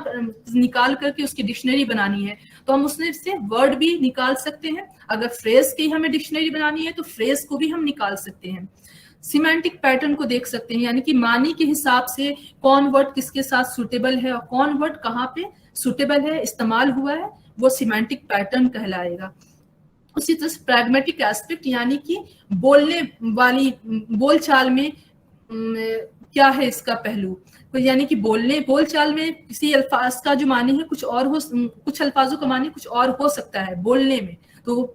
نکال کر کے اس کی ڈکشنری بنانی ہے, تو ہم اس میں سے ورڈ بھی نکال سکتے ہیں. اگر فریز کی ہمیں ڈکشنری بنانی ہے تو فریز کو بھی ہم نکال سکتے ہیں. سیمانٹک پیٹرن کو دیکھ سکتے ہیں, یعنی کہ معنی کے حساب سے کون ورڈ کس کے ساتھ سوٹیبل ہے اور کون ورڈ کہاں پہ سوٹیبل ہے, استعمال ہوا ہے, وہ سیمانٹک پیٹرن کہلائے گا. اسی طرح پریگمیٹک ایسپیکٹ یعنی کہ بولنے والی بول چال میں کیا ہے اس کا پہلو, یعنی کہ بول چال میں کسی الفاظ کا جو معنی ہے کچھ اور ہو, کچھ الفاظوں کا معنی کچھ اور ہو سکتا ہے بولنے میں, تو وہ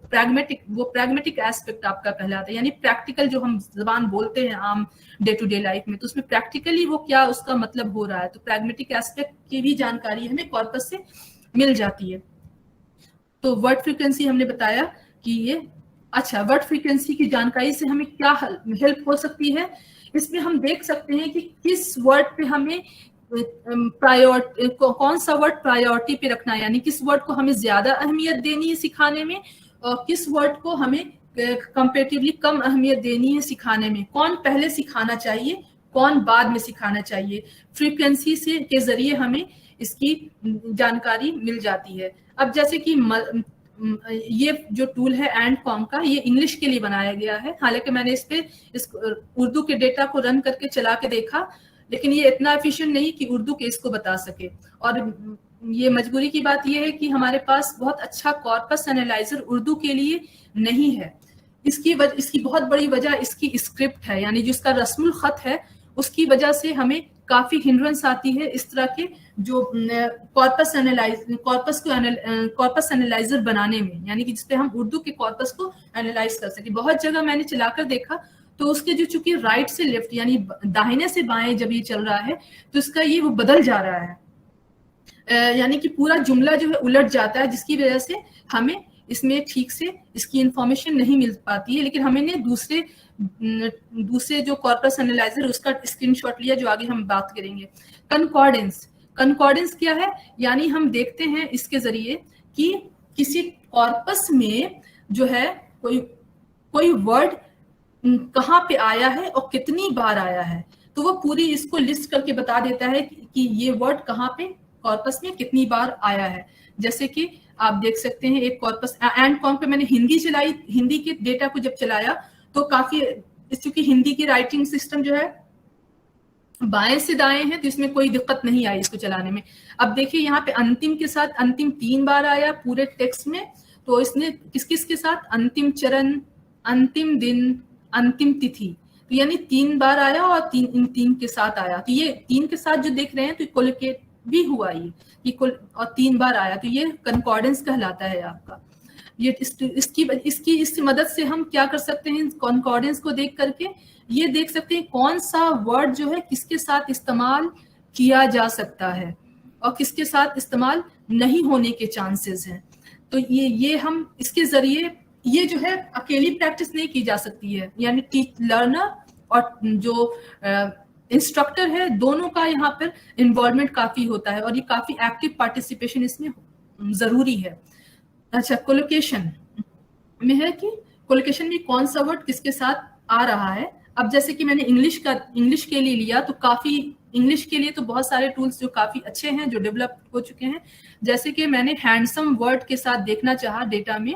پریگمیٹک ایسپیکٹ آپ کا کہلاتا ہے. یعنی پریکٹیکل جو ہم زبان بولتے ہیں عام ڈے ٹو ڈے لائف میں, تو اس میں پریکٹیکلی وہ کیا اس کا مطلب ہو رہا ہے. تو پریگمیٹک ایسپیکٹ کی بھی جانکاری ہمیں کارپس سے مل جاتی ہے. تو ورڈ فریکوینسی ہم نے بتایا کہ یہ اچھا ورڈ فریکوینسی کی جانکاری سے ہمیں کیا ہیلپ ہو سکتی ہے. اس میں ہم دیکھ سکتے ہیں کہ کس ورڈ پہ ہمیں کون سا ورڈ پرائیورٹی پہ رکھنا ہے, یعنی کس ورڈ کو ہمیں زیادہ اہمیت دینی ہے سکھانے میں اور کس ورڈ کو ہمیں کمپیریٹیولی کم اہمیت دینی ہے سکھانے میں, کون پہلے سکھانا چاہیے کون بعد میں سکھانا چاہیے. فریکوینسی سے کے ذریعے ہمیں اس کی جانکاری مل جاتی ہے. اب جیسے کہ یہ جو ٹول ہے اینڈ کام کا, یہ انگلش کے لیے بنایا گیا ہے, حالانکہ میں نے اس پہ اردو کے ڈیٹا کو رن کر کے چلا کے دیکھا, لیکن یہ اتنا ایفیشینٹ نہیں کہ اردو کے اس کو بتا سکے. اور یہ مجبوری کی بات یہ ہے کہ ہمارے پاس بہت اچھا کارپس انالائزر اردو کے لیے نہیں ہے. اس کی بہت بڑی وجہ اس کی اسکرپٹ ہے, یعنی جو اس کا رسم الخط ہے اس کی وجہ سے ہمیں کافی ہنڈرنس آتی ہے اس طرح کے جو کارپس انالائزر بنانے میں, یعنی کہ جس پہ ہم اردو کے کارپس کو انالائز کر سکیں. بہت جگہ میں نے چلا کر دیکھا تو اس کے جو چونکہ رائٹ سے لیفٹ یعنی داہنے سے بائیں جب یہ چل رہا ہے تو اس کا یہ وہ بدل جا رہا ہے, یعنی کہ پورا جملہ جو ہے الٹ جاتا ہے, جس کی وجہ سے ہمیں اس میں ٹھیک سے اس کی انفارمیشن نہیں مل پاتی ہے. لیکن ہمیں نے دوسرے جو کارپس انالائزر اس کا اسکرین شاٹ لیا جو آگے ہم بات کریں گے. کنکارڈنس کیا ہے, یعنی ہم دیکھتے ہیں اس کے ذریعے کہ کسی کارپس میں جو ہے کوئی ورڈ کہاں پہ آیا ہے اور کتنی بار آیا ہے, تو وہ پوری اس کو لسٹ کر کے بتا دیتا ہے کہ یہ ورڈ کہاں پہ کارپس میں کتنی بار آیا ہے. جیسے کہ آپ دیکھ سکتے ہیں ایک کارپس اینڈ کام پہ میں نے ہندی کے ڈیٹا کو جب چلایا تو کافی, چونکہ ہندی کی رائٹنگ سسٹم جو ہے بائیں سے دائیں ہے تو اس میں کوئی دقت نہیں آئی اس کو چلانے میں. اب دیکھیے یہاں پہ انتم کے ساتھ انتم 3 بار آیا پورے ٹیکسٹ میں, تو اس نے کس کے ساتھ انتم چرن, انتم دن, انتم تتھی, تو یعنی 3 بار آیا اور ان 3 کے ساتھ آیا. تو یہ 3 کے ساتھ جو دیکھ رہے ہیں تو کولوکیٹ بھی ہوا یہ اور 3 بار آیا, تو یہ کنکارڈنس کہلاتا ہے آپ کا. یہ اس کی مدد سے ہم کیا کر سکتے ہیں, کنکارڈنس کو دیکھ کر کے یہ دیکھ سکتے ہیں کون سا ورڈ جو ہے کس کے ساتھ استعمال کیا جا سکتا ہے اور کس کے ساتھ استعمال نہیں ہونے کے چانسز ہیں. تو یہ ہم اس کے ذریعے یہ جو ہے اکیلی پریکٹس نہیں کی جا سکتی ہے, یعنی لرنر اور جو انسٹرکٹر ہے دونوں کا یہاں پر انوالومنٹ کافی ہوتا ہے اور یہ کافی ایکٹیو پارٹیسپیشن اس میں ضروری ہے. اچھا کولوکیشن میں ہے کہ کولوکیشن میں کون سا ورڈ کس کے ساتھ آ رہا ہے. اب جیسے کہ میں نے انگلش کے لیے لیا تو کافی انگلش کے لیے تو بہت سارے ٹولز جو کافی اچھے ہیں جو ڈیولپ ہو چکے ہیں. جیسے کہ میں نے ہینڈسم ورڈ کے ساتھ دیکھنا چاہا ڈیٹا میں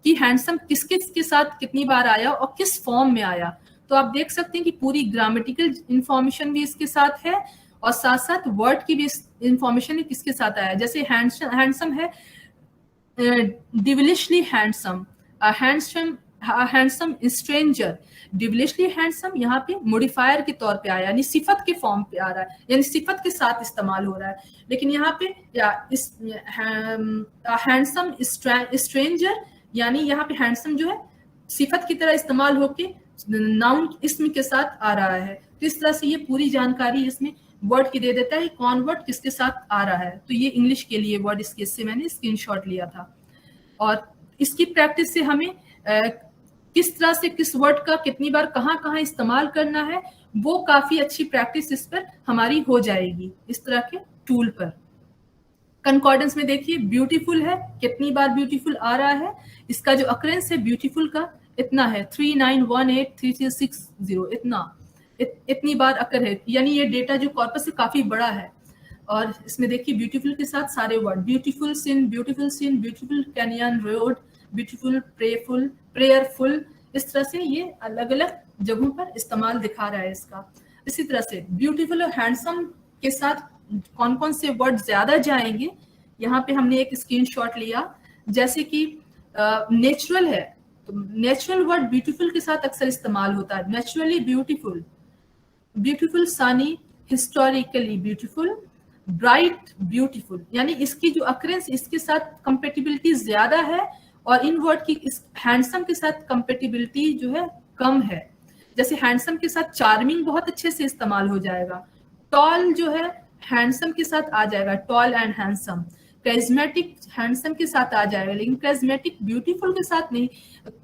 کہ ہینڈسم کس کے ساتھ کتنی بار آیا اور کس فارم میں آیا, تو آپ دیکھ سکتے ہیں کہ پوری گرامیٹیکل انفارمیشن بھی اس کے ساتھ ہے اور ساتھ ساتھ ورڈ کی بھی انفارمیشن کس کے ساتھ آیا. جیسے ہینڈسم ہے ڈیولشلی ہینڈسم, ہینڈسم اسٹرینجر, ڈیولشلی ہینڈسم یہاں پہ موڈیفائر کے طور پہ آیا, یعنی صفت کے فارم پہ آ رہا ہے, یعنی صفت کے ساتھ استعمال ہو رہا ہے. لیکن یہاں پہ ہینڈسم اسٹرینجر یعنی یہاں پہ ہینڈسم جو ہے صفت کی طرح استعمال ہو کے नाउन इसम के साथ आ रहा है। तो इस तरह से ये पूरी जानकारी इसमें वर्ड की दे देता है, कौन वर्ड किसके साथ आ रहा है। तो ये इंग्लिश के लिए वर्ड इसके से मैंने स्क्रीनशॉट लिया था। और इसकी प्रैक्टिस से हमें किस तरह से किस वर्ड का कितनी बार कहाँ कहाँ इस्तेमाल करना है, वो काफी अच्छी प्रैक्टिस इस पर हमारी हो जाएगी इस तरह के टूल पर। कंकॉर्डेंस में देखिए ब्यूटीफुल है, कितनी बार ब्यूटीफुल आ रहा है, इसका जो अकरेंस है ब्यूटीफुल का इतना है 39183360, इतनी बार अकर है, यानी ये डेटा जो कॉर्पस से काफी बड़ा है। और इसमें देखिए ब्यूटीफुल के साथ सारे word, beautiful sin, beautiful canyon road, beautiful prayerful, prayerful, इस तरह से ये अलग अलग जगहों पर इस्तेमाल दिखा रहा है इसका। इसी तरह से ब्यूटीफुल और हैंडसम के साथ कौन कौन से वर्ड ज्यादा जाएंगे, यहाँ पे हमने एक स्क्रीनशॉट लिया। जैसे कि नेचुरल है, तो नेचुरल वर्ड ब्यूटीफुल के साथ अक्सर इस्तेमाल होता है। Naturally beautiful, beautiful Sunny, historically beautiful, bright beautiful, यानी इसकी जो अकरेंस इसके साथ कंपेटिबिलिटी ज्यादा है और इन वर्ड की इस हैंडसम के साथ कंपेटिबिलिटी जो है कम है। जैसे हैंडसम के साथ चार्मिंग बहुत अच्छे से इस्तेमाल हो जाएगा, टॉल जो है हैंडसम के साथ आ जाएगा, tall and handsome. Charismatic handsome के साथ आ जाएगा, लेकिन कैरिज्मेटिक ब्यूटीफुल के साथ नहीं,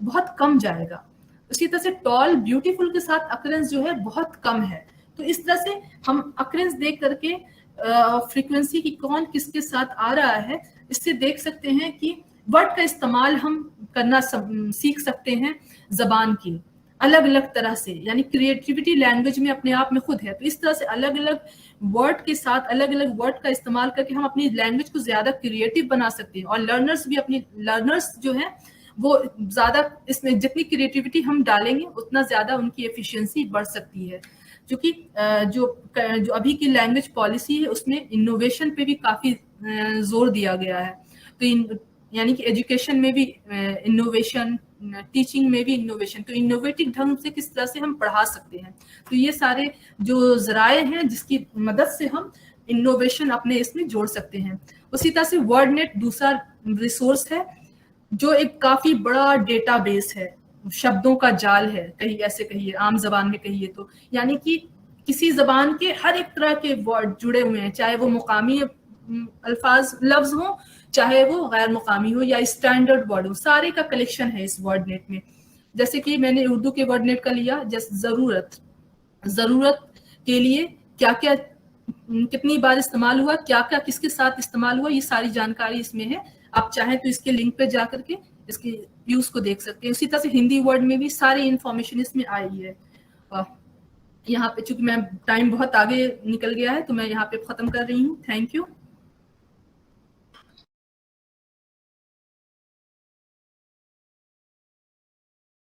बहुत कम जाएगा। उसी तरह से टॉल ब्यूटीफुल के साथ अकरेंस जो है बहुत कम है। तो इस तरह से हम अकरेंस देख करके फ्रीक्वेंसी की कौन किसके साथ आ रहा है, इससे देख सकते हैं कि वर्ड का इस्तेमाल हम करना सीख सकते हैं जबान की अलग अलग तरह से, यानी क्रिएटिविटी लैंग्वेज में अपने आप में खुद है। तो इस तरह से अलग अलग वर्ड के साथ अलग अलग वर्ड का इस्तेमाल करके हम अपनी लैंग्वेज को ज्यादा क्रिएटिव बना सकते हैं। और लर्नर्स जो है वो ज्यादा इसमें जितनी क्रिएटिविटी हम डालेंगे उतना ज्यादा उनकी एफिशिएंसी बढ़ सकती है। क्योंकि जो अभी की लैंग्वेज पॉलिसी है उसमें इनोवेशन पे भी काफी जोर दिया गया है। तो यानी कि एजुकेशन में भी इनोवेशन, टीचिंग में भी इनोवेशन, तो इनोवेटिव ढंग से किस तरह से हम पढ़ा सकते हैं। तो ये सारे जो जराए हैं जिसकी मदद से हम इनोवेशन अपने इसमें जोड़ सकते हैं। उसी तरह से वर्डनेट दूसरा रिसोर्स है जो एक काफी बड़ा डेटाबेस है, शब्दों का जाल है, कहीं ऐसे कहिए, आम जबान में कहिए तो, यानी कि किसी जबान के हर एक तरह के वर्ड जुड़े हुए हैं, चाहे वो मुकामी अल्फाज लफ्ज हो, चाहे वो गैर मुकामी हो या स्टैंडर्ड वर्ड हो, सारे का कलेक्शन है इस वर्डनेट में। जैसे कि मैंने उर्दू के वर्डनेट का लिया, जैसे जरूरत के लिए क्या क्या कितनी बार इस्तेमाल हुआ, क्या क्या किसके साथ इस्तेमाल हुआ, ये सारी जानकारी इसमें है। आप चाहें तो इसके लिंक पे जा करके इसके यूज को देख सकते हैं। उसी तरह से हिंदी वर्ड में भी सारी इंफॉर्मेशन इसमें आई है। यहाँ पे चूंकि मैं टाइम बहुत आगे निकल गया है तो मैं यहाँ पे खत्म कर रही हूँ। Thank you.